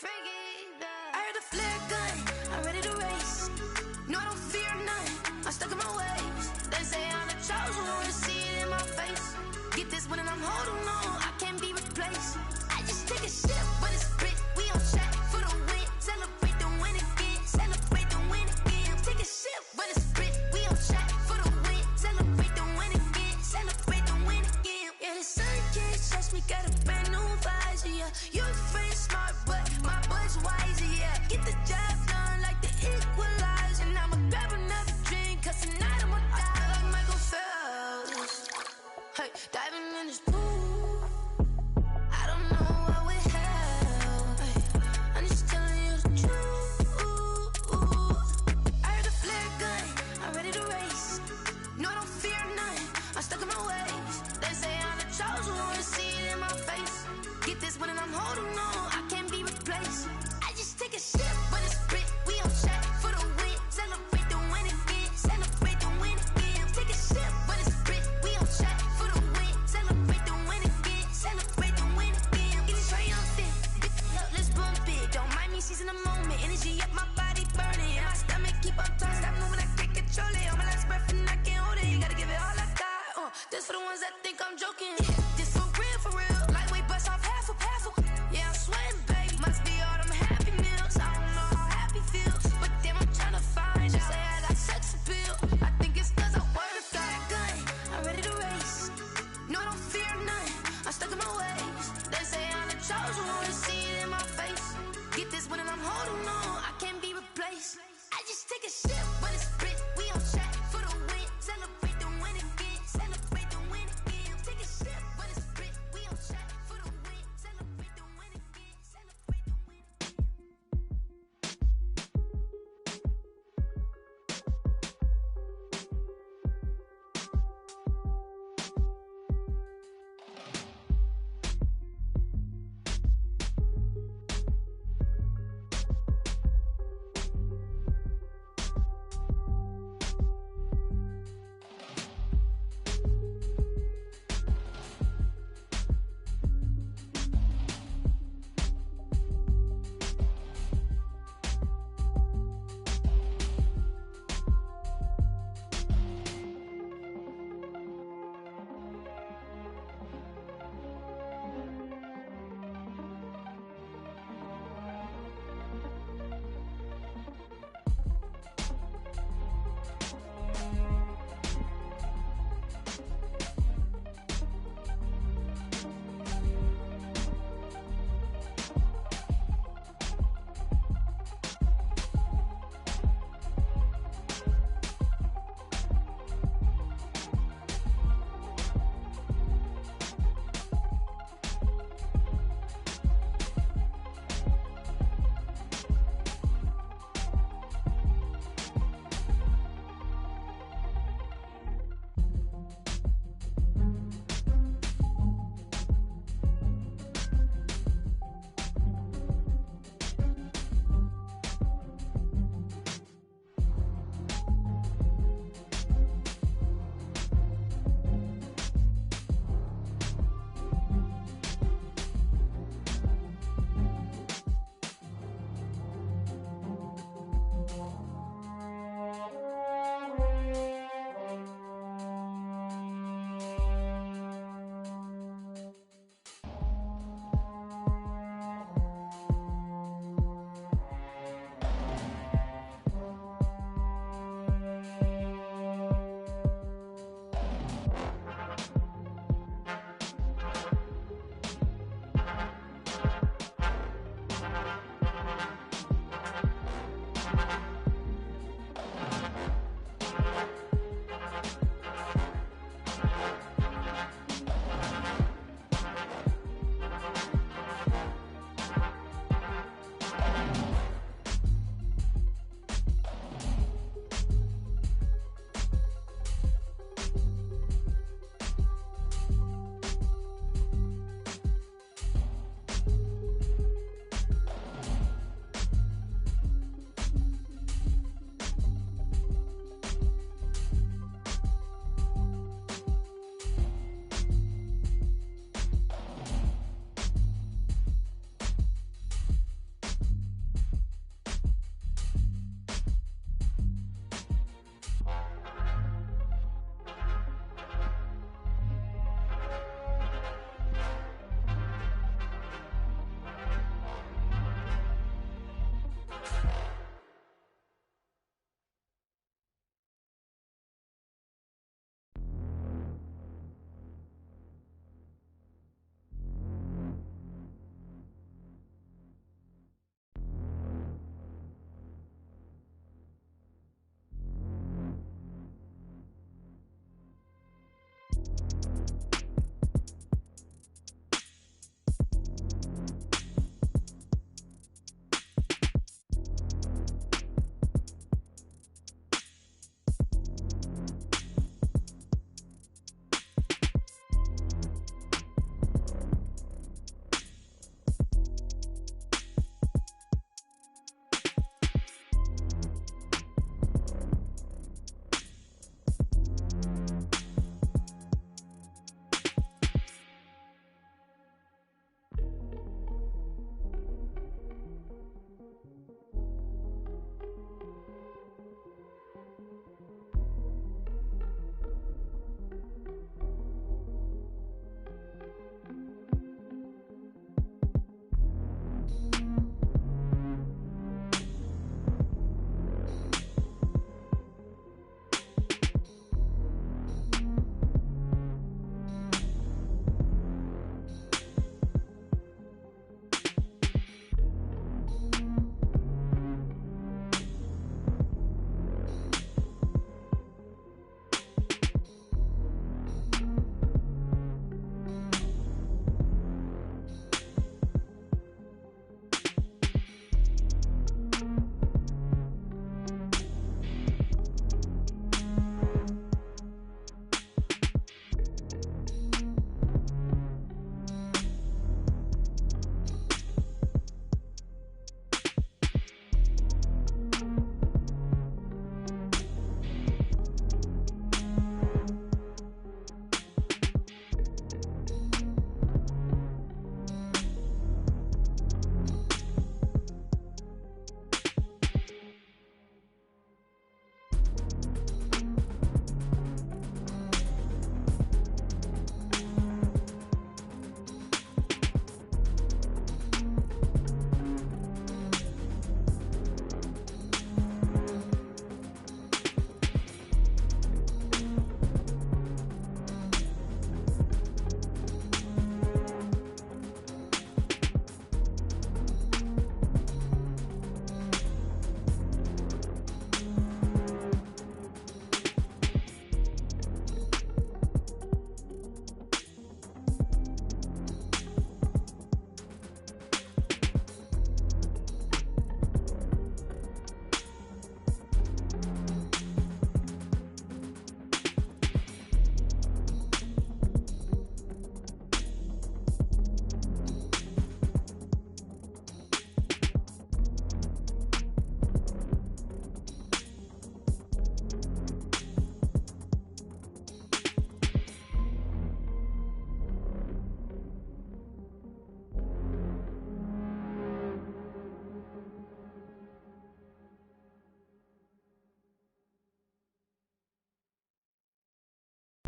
I heard the flare gun, I'm ready to race. No, I don't fear none, I'm stuck in my ways. They say I'm the chosen one, see it in my face. Get this one and I'm holding on, I can't be replaced. I just take a sip, but it's split, we on track for the win. Celebrate the win again, celebrate the win again. Take a sip, but it's split, we on track for the win. Celebrate the win again, celebrate the win again. Yeah, the sun can't touch me, got a brand new visor. Yeah, your friend smart, but my boy's wiser.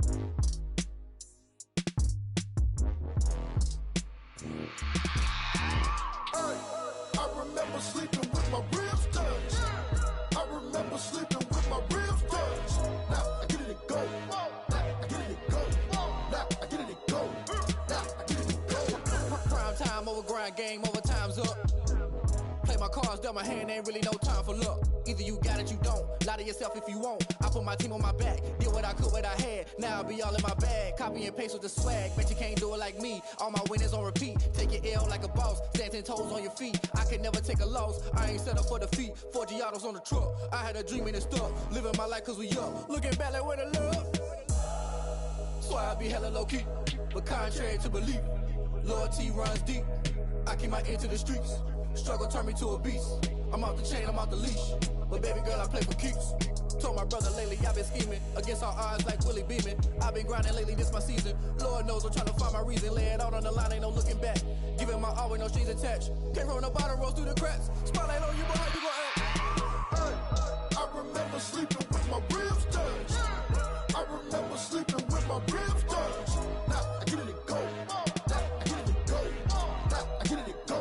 I remember sleeping with my ribs touched. I remember sleeping with my ribs touched. Now I get it to go. Now I get it to go. Now I get it to go. Now I get it to go. Prime time over grind game, over time's up. Play my cards, dealt my hand, ain't really no time for luck. Either you got it, you don't. Lie to yourself if you won't. I put my team on my back, did what I could, what I had. Now I'll be all in my bag. Copy and paste with the swag. Bet you can't do it like me. All my winners on repeat. Take your L like a boss. Stand 10 toes on your feet. I can never take a loss. I ain't set up for defeat. 4 Giottos on the truck. I had a dream and it stuck. Living my life cause we up. Looking back like where the love. So I be hella low key. But contrary to belief, loyalty runs deep. I keep my ear to the streets. Struggle turned me to a beast. I'm off the chain, I'm off the leash. But baby girl, I play for keeps. Told my brother lately, I've been scheming. Against all odds like Willie Beeman. I've been grinding lately, this my season. Lord knows I'm trying to find my reason. Lay it out on the line, ain't no looking back. Giving my all with no strings attached. Came from the bottom, rose through the cracks. Spotlight on you, but how you gon' act? I remember sleeping with my ribs touched. I remember sleeping with my ribs touched. Now I get it to go. Now I get it to go. Now I get it to go.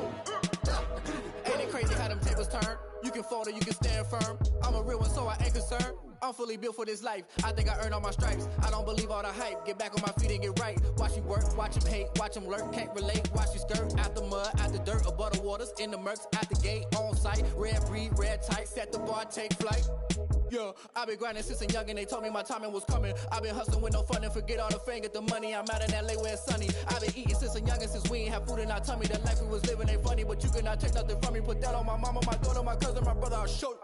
Now I get it to go. Ain't it crazy how them tables turn? You can fold or you can stand firm. I'm a real one, so I ain't concerned. I'm fully built for this life. I think I earned all my stripes. I don't believe all the hype. Get back on my feet and get right. Watch you work, watch him hate, watch him lurk. Can't relate, watch you skirt. Out the mud, out the dirt, above the waters, in the murks, out the gate, on site. Red breed, red tight, set the bar, take flight. Yeah, I been grinding since a youngin', they told me my timing was coming. I been hustling with no fun and forget all the fame, get the money. I'm out in LA where it's sunny. I been eating since a youngin', since we ain't have food in our tummy. The life we was living ain't funny, but you cannot take nothing from me. Put that on my mama, my daughter, my cousin, my brother, I'll show you.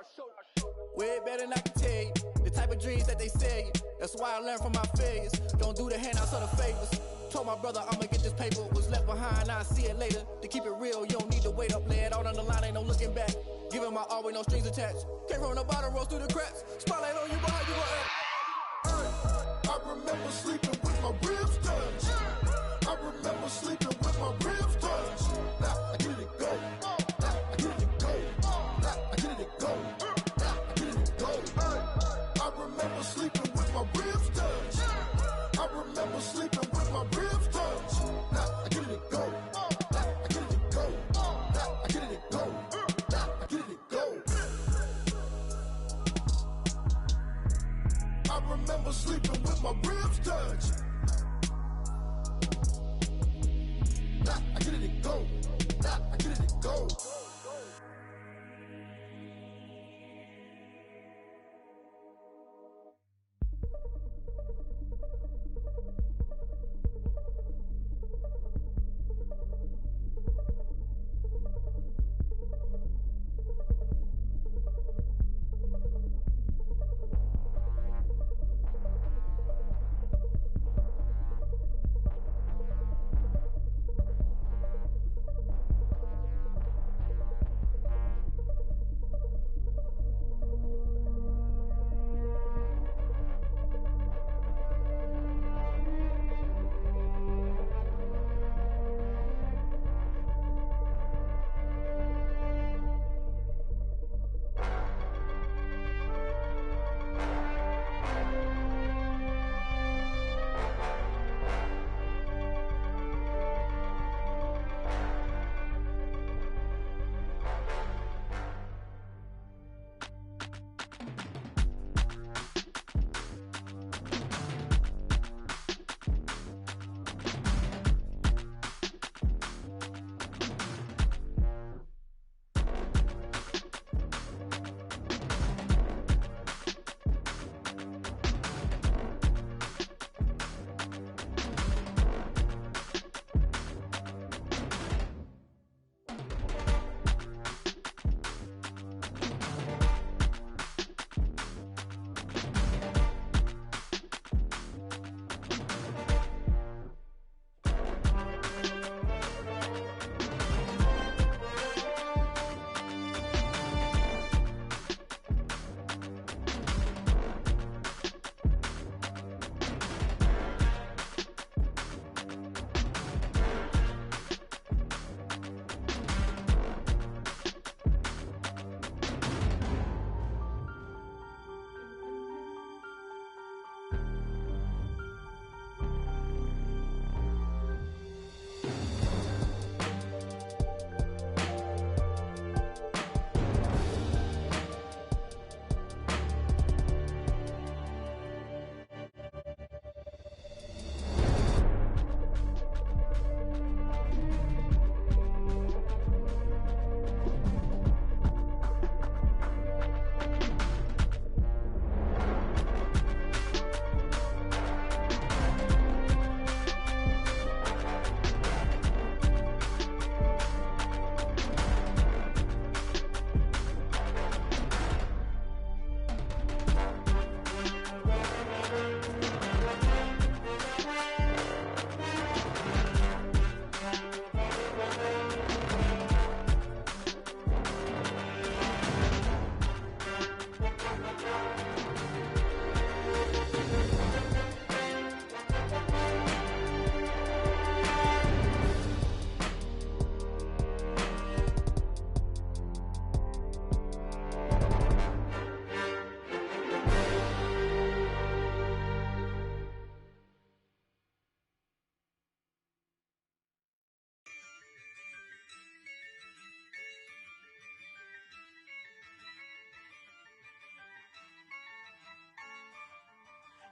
Way better than I can tell you. The type of dreams that they sell you. That's why I learned from my failures. Don't do the handouts or the favors. Told my brother I'ma get this paper. Was left behind, I'll see it later. To keep it real, you don't need to wait up. Lay it out on the line, ain't no looking back. Giving my all with no strings attached. Came from the bottom, rose through the cracks. Spotlight on you, but how you gon' act? I remember sleeping with my ribs touched. I remember sleeping with my ribs touched. Now I get it to go. Now I get it to go. Now I get it to go. Now I get it to go. I remember sleeping with my ribs touched. I remember sleeping with my ribs touched. Now I get it to go. Now I get it to go. Now I get it to go. Now I get it to go. I remember sleeping with my ribs touched. Now I get it to go. Now I get it to go.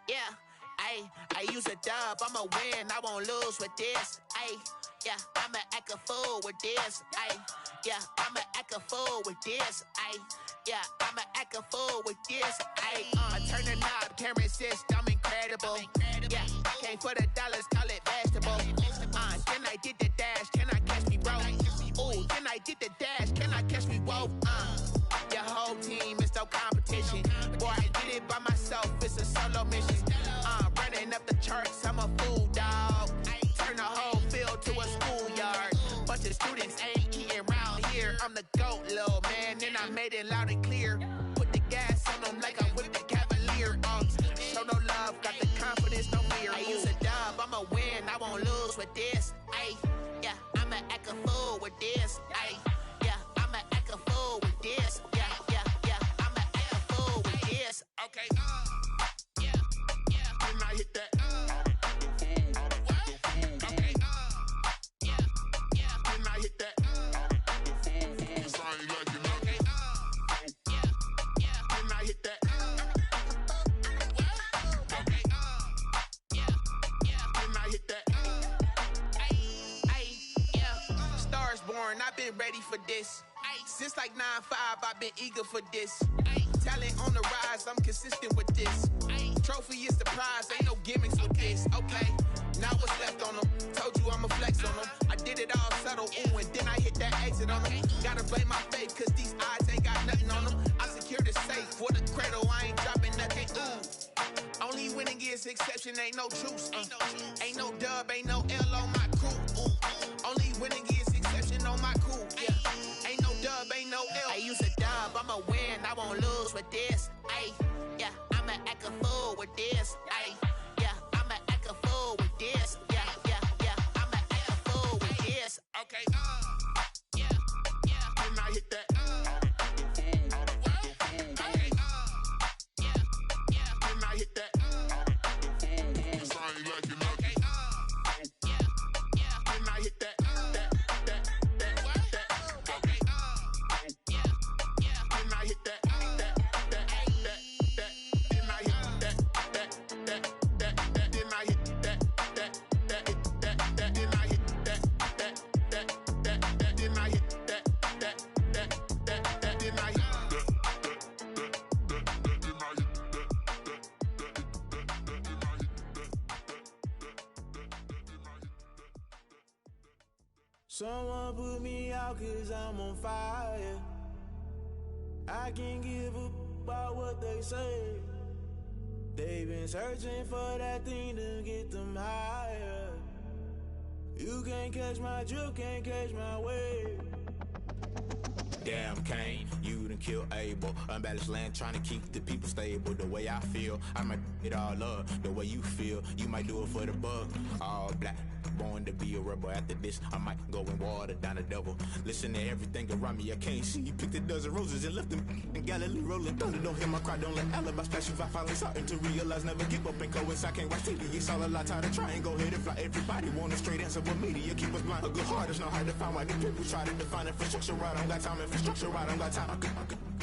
Yeah, I use a dub, I'ma win, I won't lose with this. Yeah, I'ma act a fool with this. Yeah, I'ma act a fool with this. Yeah, I'ma act a fool with this. I turn the knob, camera assist, I'm incredible. Yeah, came for the dollars, call it vegetable. Then I did the dash, can I catch me, bro? Ooh, then I did the dash, can I catch me, whoa? Your whole team is no competition. Boy, I did it by myself, it's a solo mission. Running up the charts, I'm a fool, dog. Turn the whole field to a schoolyard. Bunch of students ain't eating round here. I'm the GOAT, little man, and I made it loud and clear. Put the gas on them like I whipped the Cavalier. Show no love, got the confidence, no fear. I use a dub, I'ma win, I won't lose with this. Yeah, I'ma act a fool with this. Yeah, I'ma act a fool with this. Yeah, I'ma act a fool with this. Okay. Then I hit that. Okay. Then I hit that. Cause I ain't like it. Okay. Then I hit that. Okay. Then I hit that. Yeah. Stars born, I've been ready for this. Since like 9-5, I've been eager for this. Talent on the rise, I'm consistent with this. Trophy is the prize, ain't no gimmicks with this. Okay, now what's left on them? Told you I'ma flex on them. I did it all subtle, ooh, and then I hit that exit on them. Gotta blame my faith, cause these odds ain't got nothing on them. I secured the safe for the cradle, I ain't dropping nothing, ooh. Only winning is exception, ain't no truce. Ain't no dub, ain't no L on my crew, ooh. Only winning is exception on my crew, yeah. Ain't no dub, ain't no L. I use a dub, I'ma win, I won't lose with this. Yeah, I'ma act a fool with this. Yeah, I'ma act a fool with this. Yeah, I'ma act a fool with this. Okay. Then I hit that. Okay. Then I hit that. Cause I ain't like it. Okay. Then I hit that. Okay. Then I hit that. Someone put me out cause I'm on fire. I can't give up about what they say. They've been searching for that thing to get them higher. You can't catch my drift, can't catch my wave. Damn, Kane, you done killed Abel. Unbalanced land, trying to keep the people stable. The way I feel, I might it all up. The way you feel, you might do it for the buck. All black, born to be a rebel. After this, I might go and water down the devil. Listen to everything around me, I can't see. Picked a dozen roses and left them in Galilee rolling thunder. Don't hear my cry, don't let alibi splash. If I finally starting to realize, never give up and coincide. Can't watch TV, it's all a lot. Tired of trying, go ahead and fly. Everybody want a straight answer, but media keep us blind. A good heart is not hard to find. Why these people try to define infrastructure right? I don't got time, infrastructure right, I don't got time. I could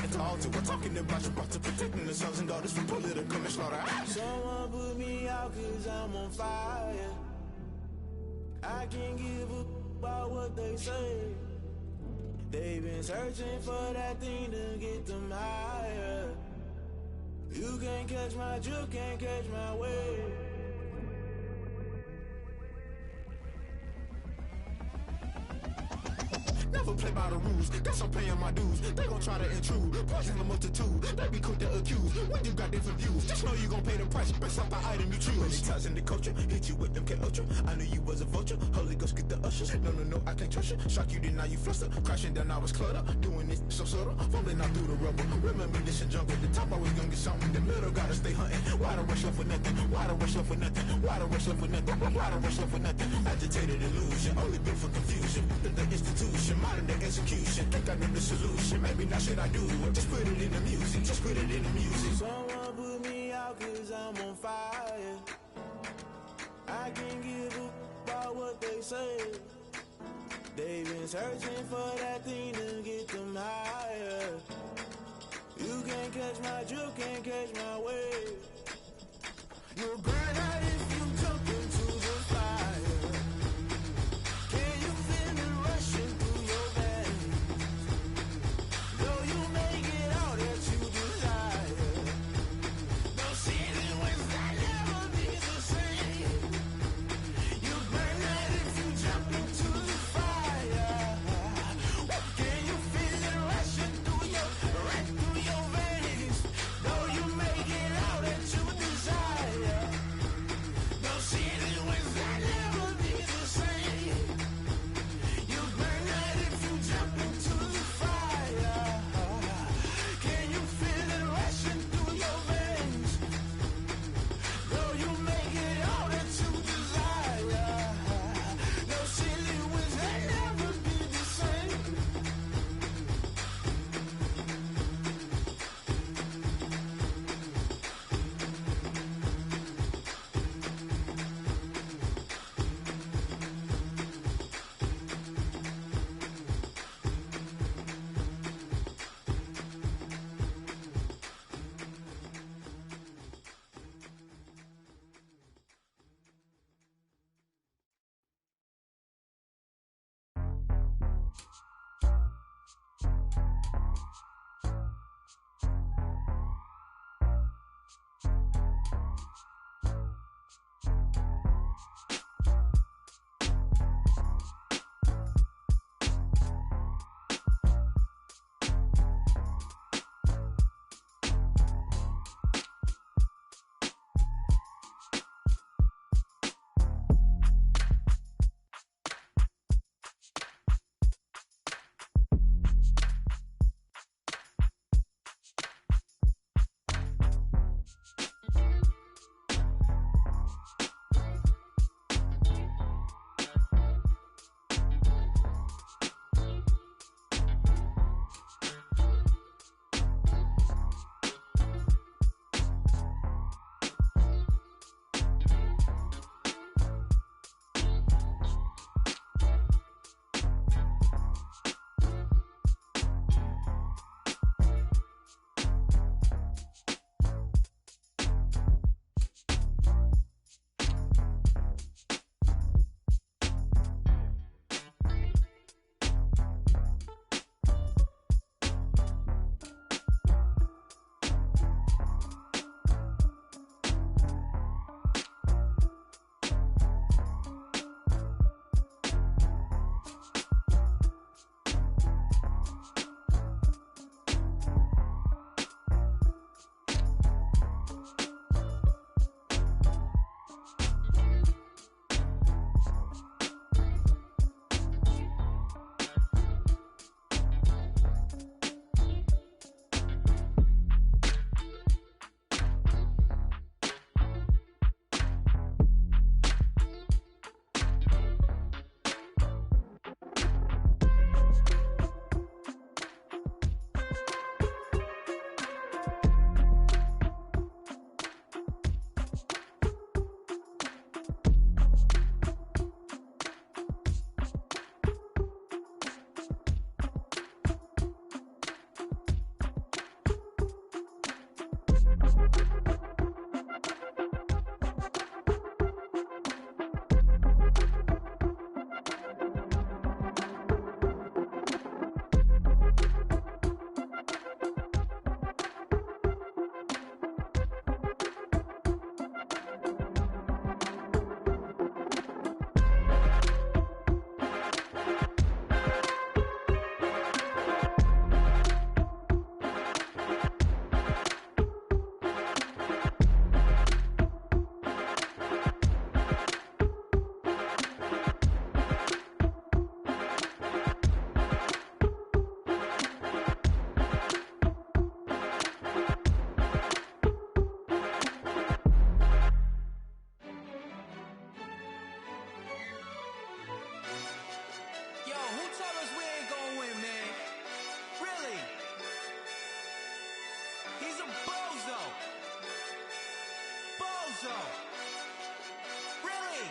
it's all to we're talking about you, about to protecting the sons and daughters from political and slaughter. Someone put me out cause I'm on fire. I can't give up about what they say. They've been searching for that thing to get them higher. You can't catch my drift, can't catch my wave. Never play by the rules, guess I'm paying my dues. They gon' try to intrude, poison the multitude. They be quick to accuse, when you got different views. Just know you gon' pay the price, based off the item you choose. Many times in the culture, hit you with them K-Ultra. I knew you was a vulture, Holy Ghost get the ushers. No, I can't trust you. Shock you, then now you fluster. Crashing down, I was cluttered. Doing this so subtle, falling out through the rubble. Remember this in jungle, the top I was gonna get something. The middle gotta stay hunting. Why the rush left for nothing? Why the rush left for nothing? Why the rush left for nothing? Why the rush left for nothing? Agitated illusion, only built for confusion. The institution, modern day execution. Think I know the solution. Maybe not should I do it? Just put it in the music. Just put it in the music. Someone put me out cause I'm on fire. I can't give up about what they say. They've been searching for that thing to get them higher. You can't catch my drift, can't catch my wave. so. Really?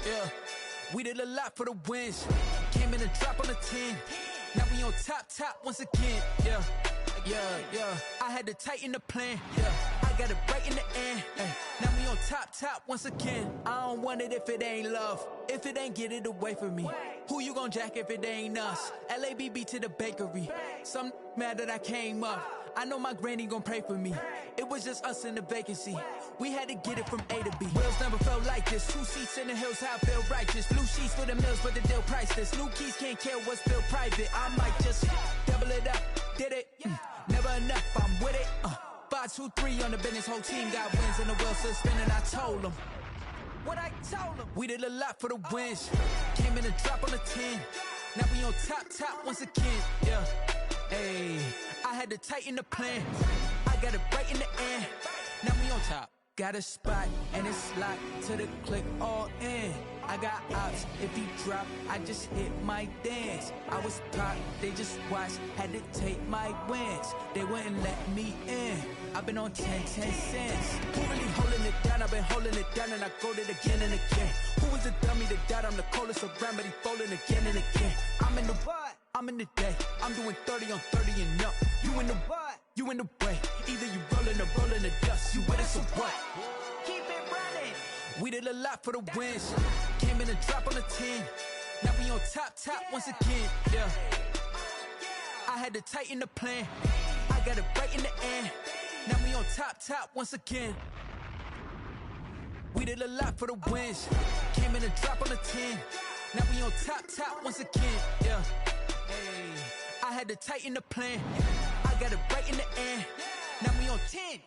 Yeah, we did a lot for the wins. Came in and drop on the 10. Now we on top once again. Yeah. I had to tighten the plan. Yeah, I got it right in the end. Now we on top once again. I don't want it if it ain't love. If it ain't, get it away from me. Who you gon' jack if it ain't us? LABB to the bakery. Some mad that I came up. I know my granny gon' pray for me. It was just us in the vacancy. We had to get it from A to B. Wheels never felt like this. 2 seats in the hills, how I feel righteous. Blue sheets for the mills, but the deal priceless. New keys can't care what's still private. I might just double it up. Did it? Never enough, I'm with it. 5, 2, 3 on the business. Whole team got wins and the wheels still spinning. I told them what I told them. We did a lot for the wins. Came in and drop on the 10. Now we on top once again. Yeah. Hey, I had to tighten the plan. I got it right in the end. Now we on top. Got a spot and it's locked to the click all in. I got ops, if he drop, I just hit my dance. I was pop, they just watched, had to take my wins. They wouldn't let me in. I've been on 10 cents. Who really holding it down? I've been holding it down and I go it again and again. Who was the dummy that died? I'm the coldest around, but he falling again and again. I'm in the what? I'm in the day. I'm doing 30 on 30 and up. You in the what? You in the way. Either you rolling or rolling the dust. You with us or what? Keep it running. We did a lot for the wins. Came in and drop on the 10. Now we on top once again. Yeah. I had to tighten the plan. I got it right in the end. Now we on top once again. We did a lot for the wins. Came in and drop on the 10. Now we on top once again. Yeah. Hey, I had to tighten the plan. I got it right in the end. Now we on 10.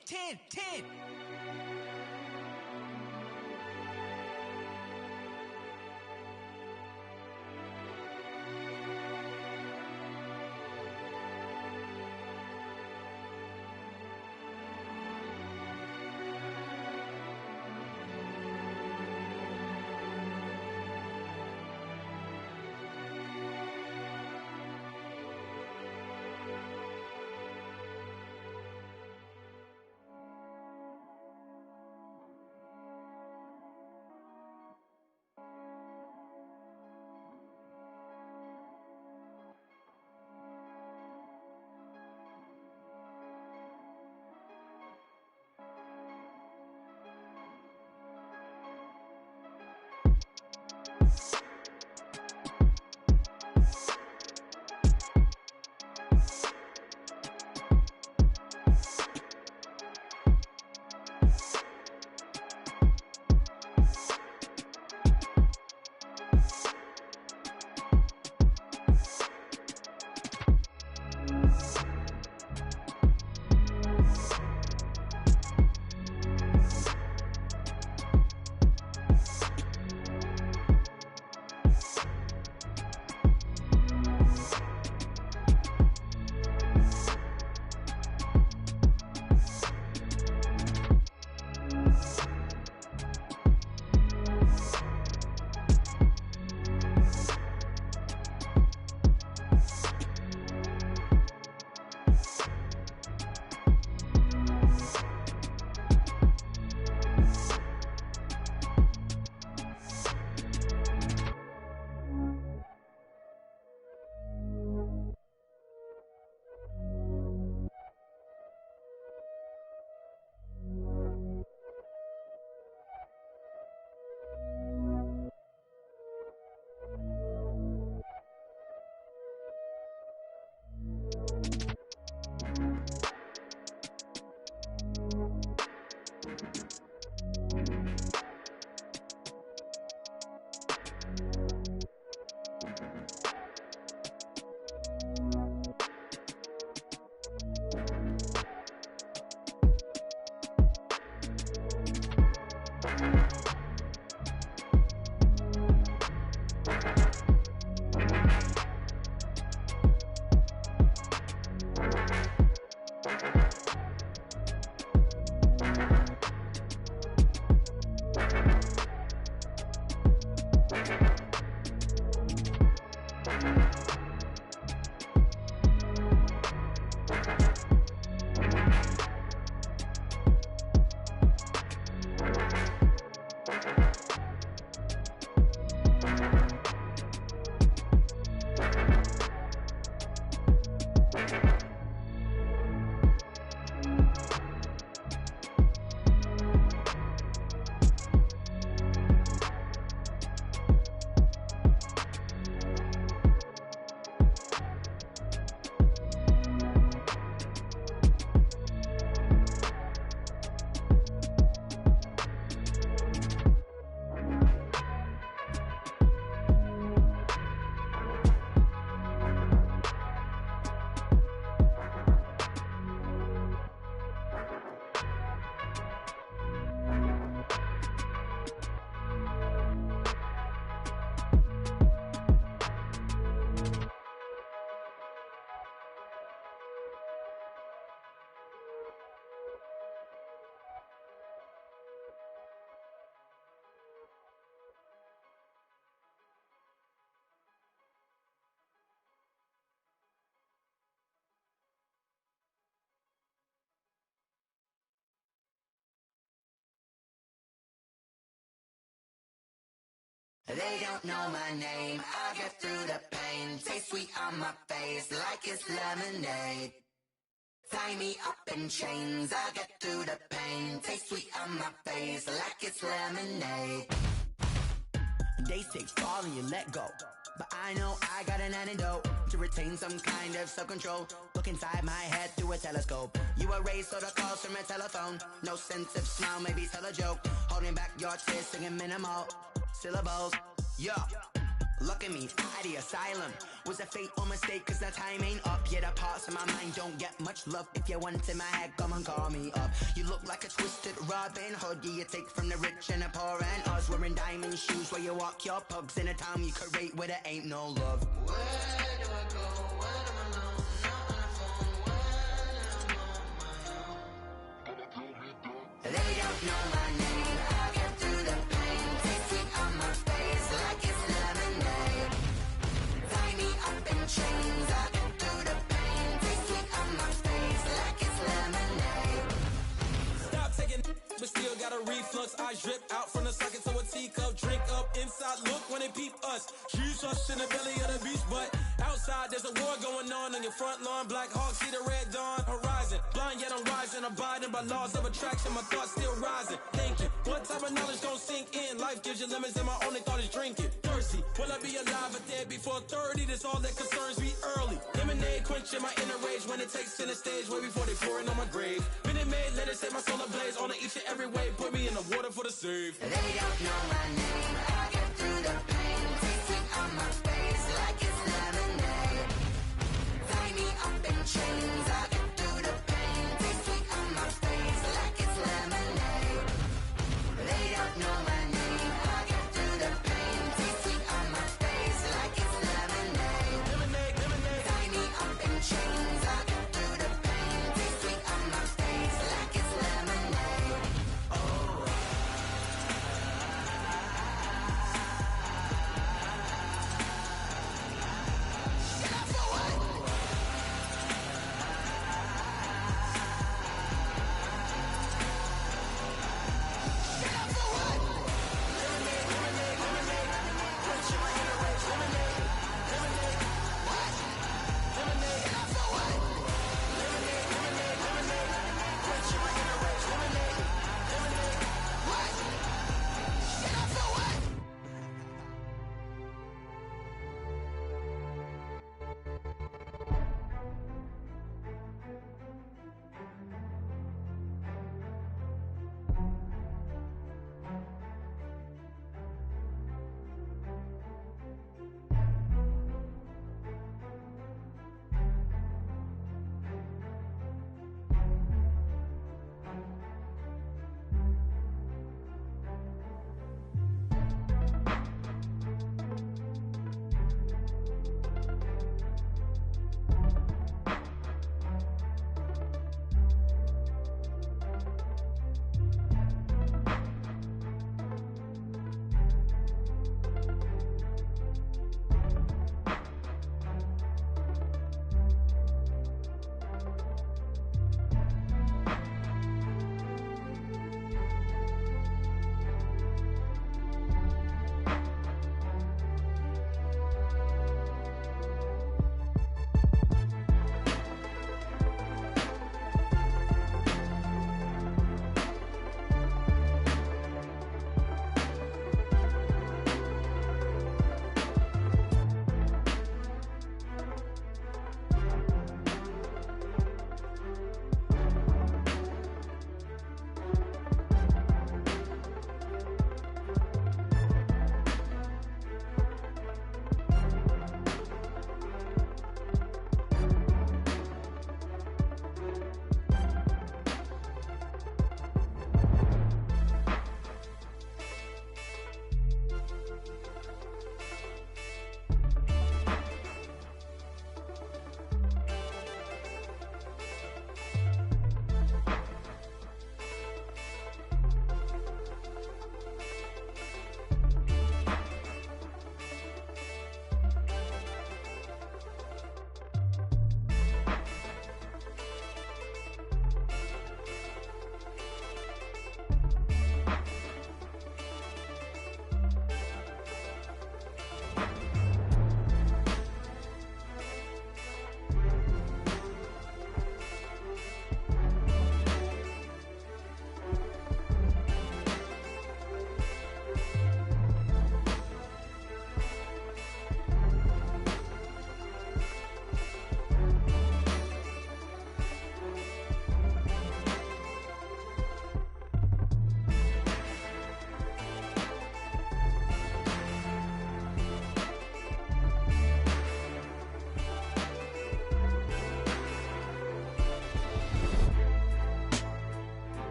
They don't know my name, I get through the pain. Taste sweet on my face like it's lemonade. Tie me up in chains, I get through the pain. Taste sweet on my face like it's lemonade. They say fall and you let go, but I know I got an antidote to retain some kind of self-control. Look inside my head through a telescope. You erase all the calls from a telephone. No sense of smile, maybe tell a joke. Holding back your tears, singing minimal syllables. Yeah, look at me, out the asylum. Was a fate or mistake, cause the time ain't up. Yet the parts of my mind don't get much love. If you want in my head, come and call me up. You look like a twisted Robin Hood. You take from the rich and the poor and us. Wearing diamond shoes where you walk your pugs in a town you create where there ain't no love. Where do I go when I'm alone? Not on the phone, when I'm on my own. They don't know my name, I get through the pain. Taste sweet on my face like it's lemonade. Tie me up in chains, I get through the pain. Taste sweet on my face like it's lemonade. Stop taking, but still got a reflux. I drip out from the socket to a teacup. Drink up inside, look when they peep us. Shoes us in the belly of the beach, but outside there's a war going on your front lawn. Black Hawk, see the red dawn horizon. Blind yet I'm rising, abiding by laws of attraction. My thoughts still rising. Thinking, what type of knowledge gon' sink in? Life gives you lemons and my only thought is drinking. Thirsty, will I be alive or dead before 30? That's all that concerns me early. Lemonade quenching my inner rage when it takes center stage way before they pour it on my grave. Minute Maid, let it set my soul ablaze on each and every way. Put me in the water for the save. They don't know my name, I get through the pain. Taste sweet on my face like it's lemonade. Tie me up in chains, I get through the pain. Taste sweet on my face like it's lemonade. They don't know my name, I get through the pain. Taste sweet on my face like it's lemonade. Tie me up in chains, I get through the pain. Taste sweet on my face like it's lemonade. Oh.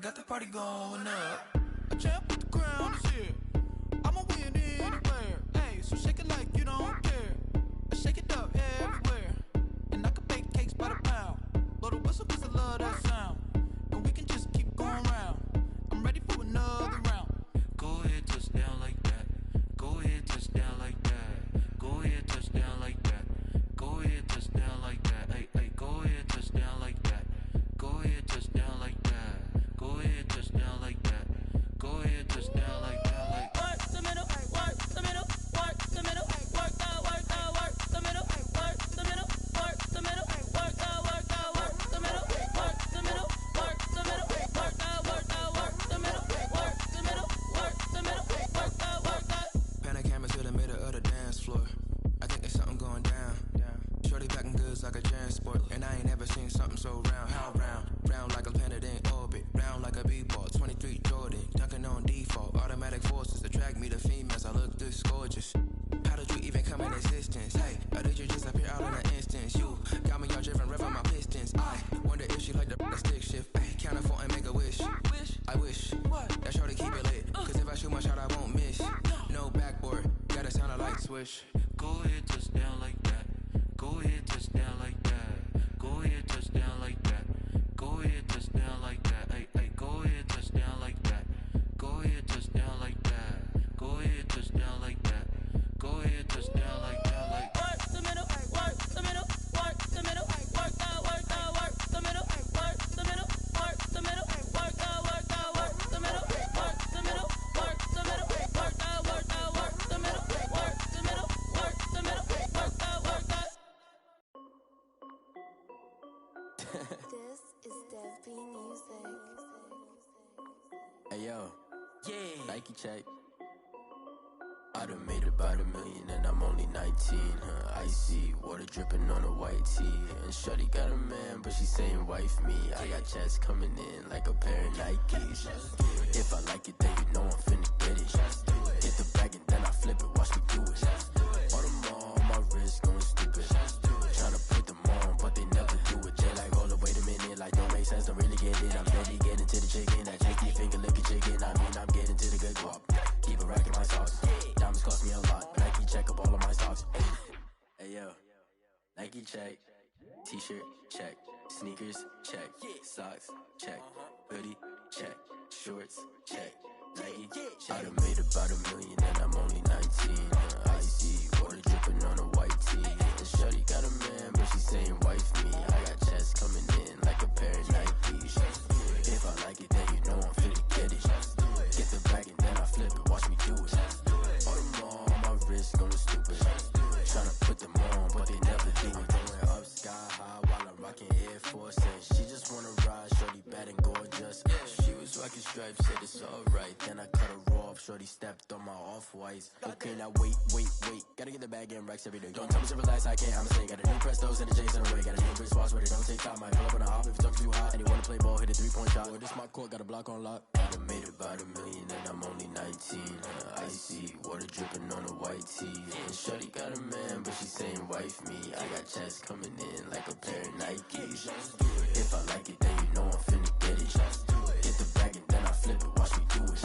got the party going up. A champ with the crown is here. I'ma win anywhere. Hey, so shake it like you don't care. I shake it up everywhere. And I can bake cakes by the pound. Blow the whistle 'cause I love that sound. And we can just keep going round. I'm ready for another round. Go ahead, touch down like that. Go ahead, touch down like that. Go ahead, touch down like that. Go ahead, touch down like that. Hey, hey, go ahead, touch down like that. Go ahead, touch down like that. Go ahead, touch down like that. Go ahead, touch down like that. Like work the middle, work the middle, work the middle, work out, work out, work the middle, work the middle, work the middle, work out, work out, work the middle, work the middle, work the middle, work out, work out, work the middle, work the middle, work the middle, work out, work out. Pan camera to the middle of the dance floor. I think there's something going down. Shorty packing goods like a transport, and I ain't never seen something so round. How round? Round like a planet in orbit. Round like a b-ball. 23 Jordan, dunking on default. Automatic forces attract me to females. I look this gorgeous. How did you even come in existence? Hey, or did you just appear out in an instance? You got me all driven, revving my pistons. I wonder if she like the stick shift. Ay, count it 4 and make a wish. I wish that shorty keep it lit. 'Cause if I shoot my shot, I won't miss. No backboard, gotta sound a light switch. go ahead, touch down like that. Go ahead, touch down like that. Go ahead, touch down like that. Go ahead, touch down like that. Hey, hey, go ahead, touch down like that. Go ahead, touch down like that. Go ahead, touch down like that. Go ahead, touch down like that. Like work the middle, work the middle, work the middle, work out, work out, work the middle, work the middle, work the middle, work out, work out, work the middle, work the middle, work the middle, work out, work out, work the middle, work the middle, work the middle, work out, work out. This is Dev B Music. Hey yo, yeah, Nike check. I done made about $1 million and I'm only 19. Icy water dripping on a white tee. And shorty got a man, but she saying wife me. I got checks coming in like a pair of Nikes. If I like it, then you know I'm finna get it. Hit the bag and then I flip it, watch me do it. All them on my wrist going stupid. Tryna put them on, but they never do it. They like, hold up, wait a minute, like don't make sense, don't really get it. I'm steady getting to the chicken, that chicky finger licking chicken. I mean, I'm getting to the good guap. Keep a rack in my socks. Diamonds cost me a lot. Nike check up all of my stocks. Hey yo, Nike check. T-shirt check. Sneakers check. Socks check. Hoodie check. Shorts check. Nike I done made about $1 million and I'm only 19. Icy water dripping on a white tee. And shorty got a man, but she saying wife me. I got checks coming in like a pair of Nikes. If I like it, then you know I'm finna get it. Get the bag and then I flip it, watch me do it. All them on my wrist going stupid. Tryna put them on, but they never do it. Going up sky high while I'm rocking Air Force. And she just wanna ride, shorty bad and gorgeous. She was rocking stripes, said it's alright. Then I cut her off, shorty stepped on my off-whites. Okay, now wait. Gotta get the bag and racks every day. Don't tell me to relax, I can't, I'ma say. Got a new Prestos and a J's in the way. Got a new Chris Foss, but it don't take time. Might pull up on a hop if it talks too hot. And you wanna play ball, hit a 3-point shot. Or this my court, got a block on lock. I done made about $1 million and I'm only 19. Icy water dripping on a white tee. And shorty got a man, but she saying wife me. I got checks coming in like a pair of Nikes. If I like it, then you know I'm finna get it. Hit the bag and then I flip it, watch me do it.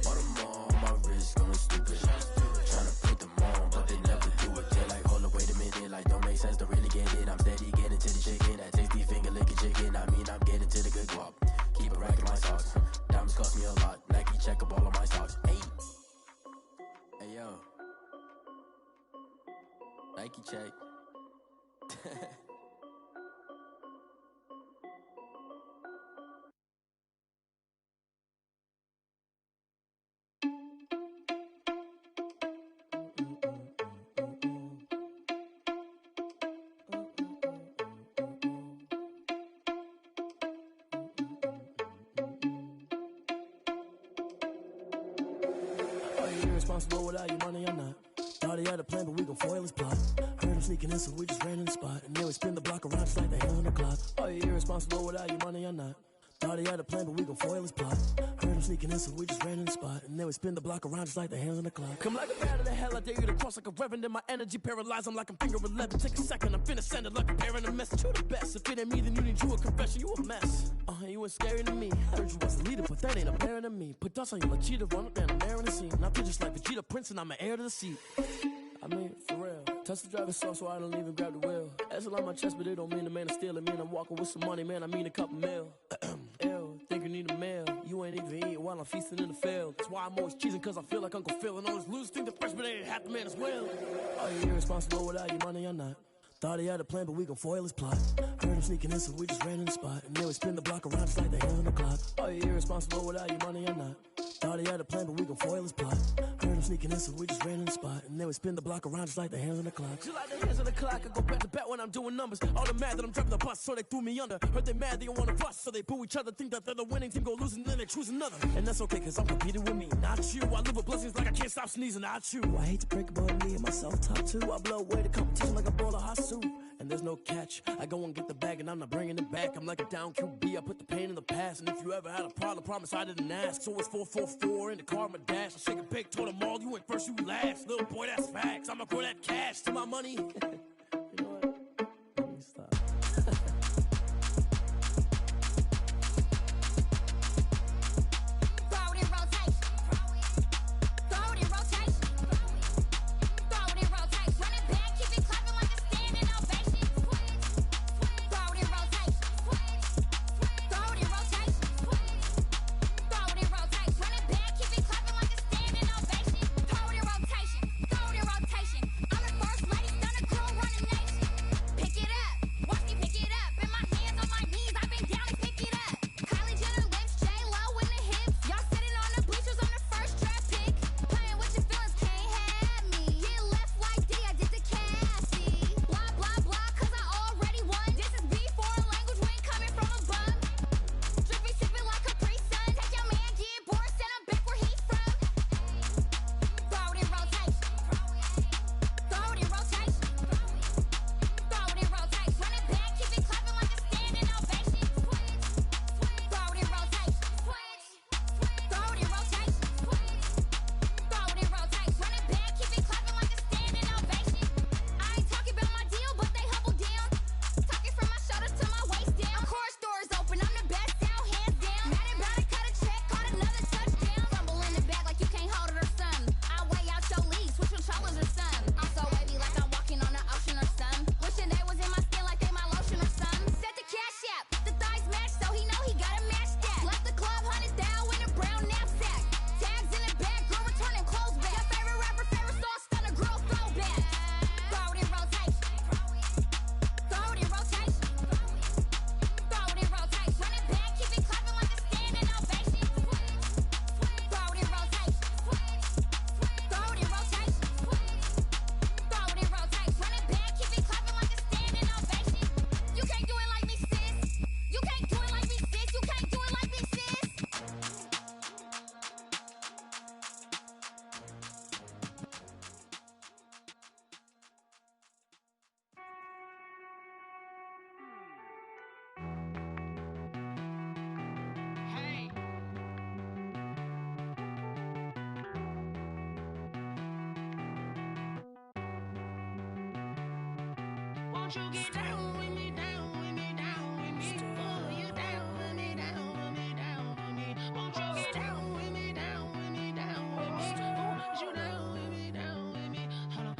All them on my wrist going stupid. Tryna put them on, but they never do it. They like, hold up, wait a minute, like don't make sense, don't really get it. I'm steady getting to the chicken, that tasty finger licking chicken. I mean, I'm getting to the good guap. Keep a rack in my socks. Diamonds cost me a lot. Nike check up all of my stocks. Hey yo, Nike check. Irresponsible without your money or not. Thought he had a plan, but we gon' foil his plot. Heard him sneaking in, so we just ran in the spot. And then we spin the block around just like the hell on the clock. Are you irresponsible without your money or not? Thought he had a plan, but we gon' foil his plot. Heard him sneaking in, so we just ran in the spot. And then we spin the block around just like the hands on the clock. Come like a bat of the hell, I dare you to cross like a reverend. And my energy paralyzed, I'm like I'm finger 11. Take a second, I'm finna send it like a parent a message. You the best, if it ain't me, then you need you a confession. You a mess, you ain't scary to me. Heard you was a leader, but that ain't apparent to me. Put dust on you like cheetah, run up down the air in the scene. Now just like Vegeta Prince, and I'm an heir to the seat. I mean, for real. Touch the driver's soft, so I don't even grab the wheel. That's on my chest, but it don't mean the man is stealing. Mean I'm walking with some money, man, I mean a couple mil. Ew, think you need a meal. You ain't even eating while I'm feasting in the field. That's why I'm always cheesing, cause I feel like Uncle Phil. And all those losers think the freshman ain't half the man as well. Are you irresponsible without your money or not? Thought he had a plan, but we gon' foil his plot. Heard him sneaking in, so we just ran in the spot. And then we spin the block around just like the hands on the clock. Are you irresponsible without your money or not? Thought he had a plan, but we gon' foil his plot. Heard him sneaking in, so we just ran in the spot. And then we spin the block around just like the hands on the clock. Just like the hands on the clock, I go back to back when I'm doing numbers. All the mad that I'm driving the bus, so they threw me under. Heard they mad, they don't wanna bust, so they boo each other. Think that they're the winning team, go losing, then they choose another. And that's okay, cause I'm competing with me, not you. I live with blessings like I can't stop sneezing, not you. I hate to break it, but me and myself top two. I blow away the competition like a bowl of hot soup. And there's no catch. I go and get the bag and I'm not bringing it back. I'm like a down QB, I put the pain in the past. And if you ever had a problem, promise I didn't ask. So it's 444 in the car, my dash. I shake a big, told them all, you went first, you last. Little boy, that's facts. I'ma grow that cash to my money. You know what? Let me stop. Won't you get down with me, down with me, down with me? Oh, you down with me, down with me, down with me. Won't you get down with me, down with me, down with me? Oh, you down with me, down with me? Hold on.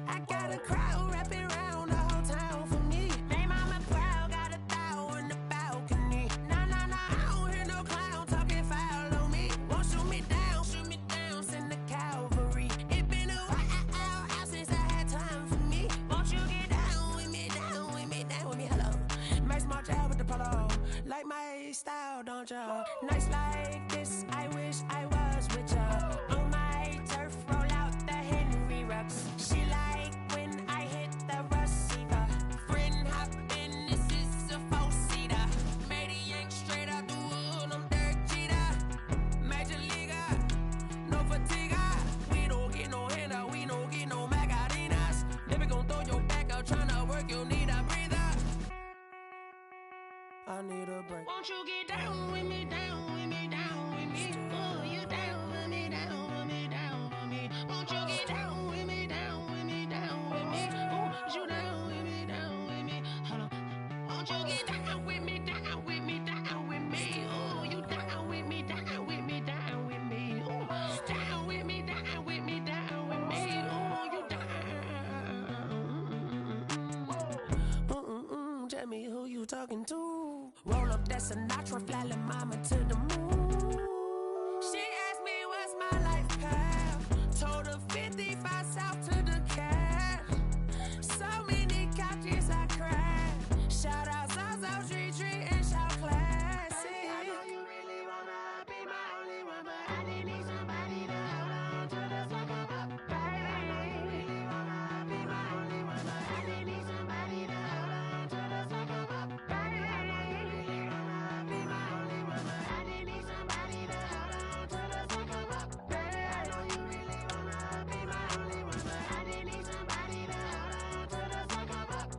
I got a crowd wrapping around the whole town for me. They mama proud, got a thou in the balcony. Nah, nah, nah, I don't hear no clown talking foul on me. Won't shoot me down, send the cavalry. It been a while since I had time for me. Won't you get down with me, down with me, down with me? Hello. Max March out with the polo. Like my style, don't ya? Nights like this, I wish I was with ya. On my turf, roll out the Henry Rux. She like when I hit the receiver. Friend hop in, this is a four-seater. Made a yank straight out the wood, I'm Derek Jeter. Major leaguer, no fatigue. We don't get no handout, we don't get no Macarinas. Never gon' throw your back out, tryna work, you'll need a breather. I need a break. Won't you get down with me, down with me, down with me? talking to. Roll up that Sinatra, fly la mama to the moon. She asked me what's my life path. Told her 55 south to the cab. So many couches I cried. Shout out Zazo, Tree Tree, and shout classic. I know you really wanna be my only one, but I didn't need somebody to hold on to the second up. Baby, I know you really wanna be my only one, but I didn't need somebody to hold on to the second up. Baby, I know you really wanna be my only one, but I didn't need somebody to hold on to the second up. Baby, I know you really wanna be my only one, but I didn't need somebody to hold on to the second up.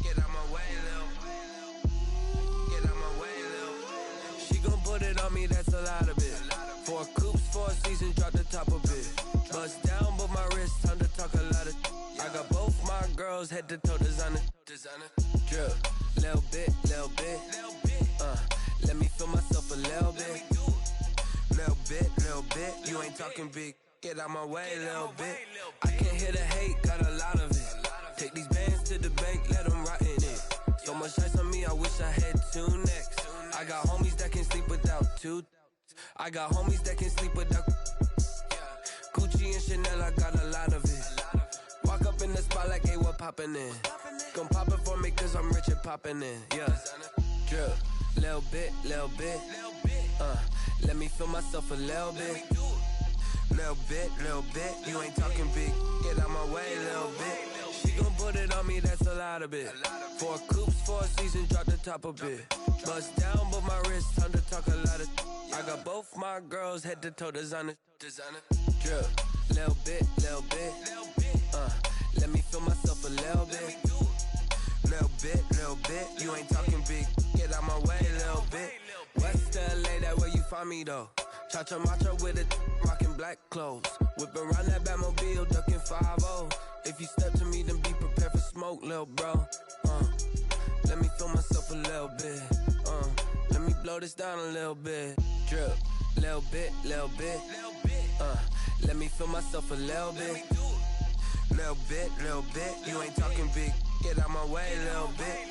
Get out my way, Lil. Get out my way, Lil. She gon' put it on me, that's a lot of it. 4 coops, 4 seasons, drop the top a bit. Bust down, but my wrist, time to talk a lot of. I got both my girls head to toe designer. Drip, little bit, little bit. Let me feel myself a little bit. Little bit. You ain't talking big. Get out my way, little bit. I can't hear the hate, got a lot of it. Take these bands to the bank, let them rot in it. So much ice on me, I wish I had 2 necks. I got homies that can sleep without 2. I got homies that can sleep without. Gucci and Chanel, I got a lot of it. Walk up in the spot like, hey, what poppin' in? Gon' pop it for me, cause I'm rich and poppin' in. Yeah, drip, little bit. Let me feel myself a little bit. Little bit. You ain't talking big. Get out my way, little bit. She gon' put it on me, that's a lot of it. 4 coops, 4 seasons, drop the top a bit. Bust down, but my wrist, time to talk a lot of. I got both my girls head to toe designer. Drip, little bit. Let me feel myself a little bit. Little bit. You ain't talking big. Get out my way, little bit. West LA, that where you find me though. Cha-cha macha with it, rockin' black clothes. Whip around that Batmobile, duckin' 5-0. If you step to me, then be prepared for smoke, lil' bro. Let me feel myself a little bit. Let me blow this down a little bit. Drip, little bit. Let me feel myself a little bit. Little bit. You ain't talking big. Get out my way, little bit.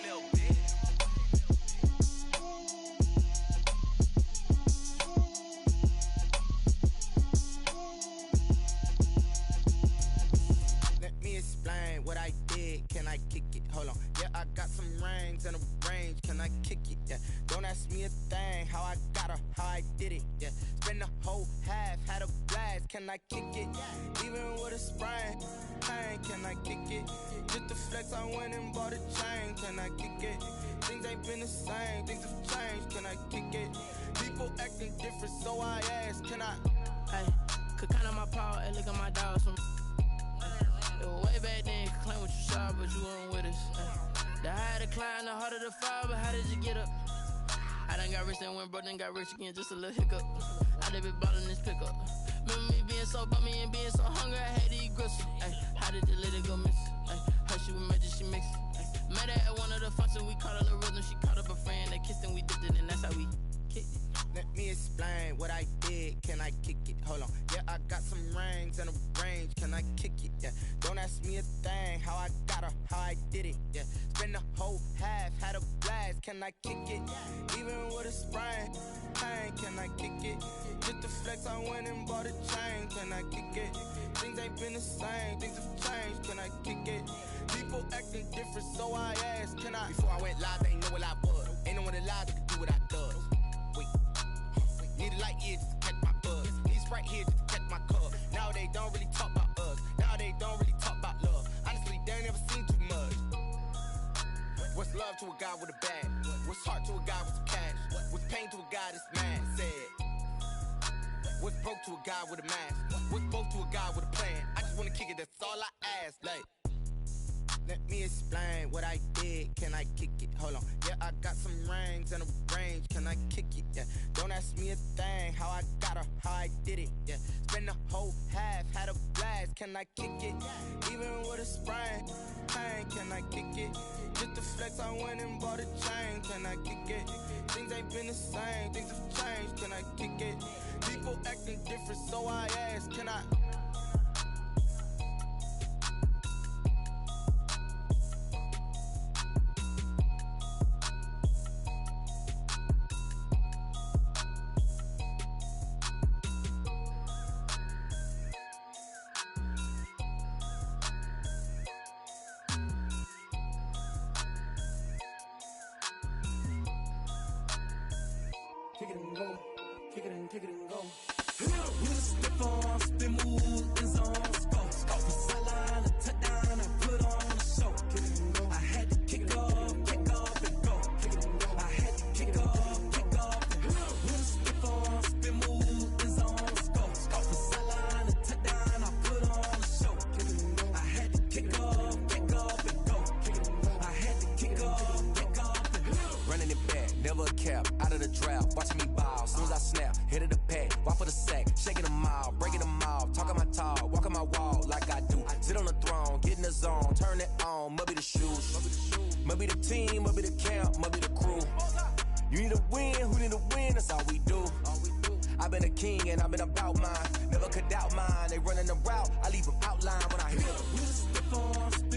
Explain what I did, can I kick it? Hold on, yeah, I got some rings and a range, can I kick it? Yeah, don't ask me a thing, how I got her, how I did it? Yeah, spend the whole half, had a blast, can I kick it? Even with a sprain, pain, can I kick it? Just the flex, I went and bought a chain, can I kick it? Things ain't been the same, things have changed, can I kick it? People acting different, so I ask, can I? Hey, could count on my paw and look at my dogs from. Way back then, you could claim what you saw, but you weren't with us. The higher the climb, the harder the fall, but how did you get up? I done got rich and went broke, then got rich again, just a little hiccup. I done been ballin' this pickup. Remember me being so bummy and being so hungry, I had to eat gristle. Ay, how did the lady go miss? Her she was magic, she mixed. Met her at one of the functions, we caught a little rhythm. She caught up a friend, they kissed and we dipped it, and that's how we kicked it. Let me explain what I did. Can I kick it? Hold on. Yeah, I got some rings and a range. Can I kick it? Yeah. Don't ask me a thing. How I got her, how I did it. Yeah. Spend the whole half, had a blast. Can I kick it? Even with a sprain, pain. Can I kick it? Just to flex, I went and bought a chain. Can I kick it? Things ain't been the same. Things have changed. Can I kick it? People acting different, so I asked. Can I? Before I went live, they ain't know what I was. Ain't no one alive that can do what I does. Need a light year just to catch my buzz. Need Sprite here just to catch my cup. Now they don't really talk about us. Now they don't really talk about love. Honestly, they ain't never seen too much. What's love to a guy with a bag? What's heart to a guy with some cash? What's pain to a guy that's mad? Said. What's broke to a guy with a mask? What's both to a guy with a plan? I just wanna kick it, that's all I ask. Like, let me explain what I did. Can I kick it? Hold on. Yeah, I got some rings and a range. Can I kick it? Yeah. Don't ask me a thing. How I got her, how I did it. Yeah. Spend the whole half, had a blast. Can I kick it? Even with a sprain, pain. Can I kick it? Just to flex, I went and bought a chain. Can I kick it? Things ain't been the same. Things have changed. Can I kick it? People acting different, so I ask. Can I? Kick it and go, kick it and go. With a step on, spin move, and zones, go. Off the sideline, a touchdown, I put on a show. Kick it and go. I had to kick off and go. Kick it and go. I had to kick off and go. With a step on, spin move, and zones, go. Off the sideline, a touchdown, I put on a show. Kick it and go. I had to kick off and go. Kick it and go. I had to kick off and go. Running it back, never a cap, out of the drought, watching me ball, soon as I snap, hit of the pack, walk for the sack, shaking them all, breaking them off, talking my talk, walking my wall like I do, sit on the throne, get in the zone, turn it on, must be the shoes, must be the team, must be the camp, must be the crew, you need a win, who need a win, that's all we do, I've been a king and I've been about mine, never could doubt mine, they running the route, I leave them outline when I hit them.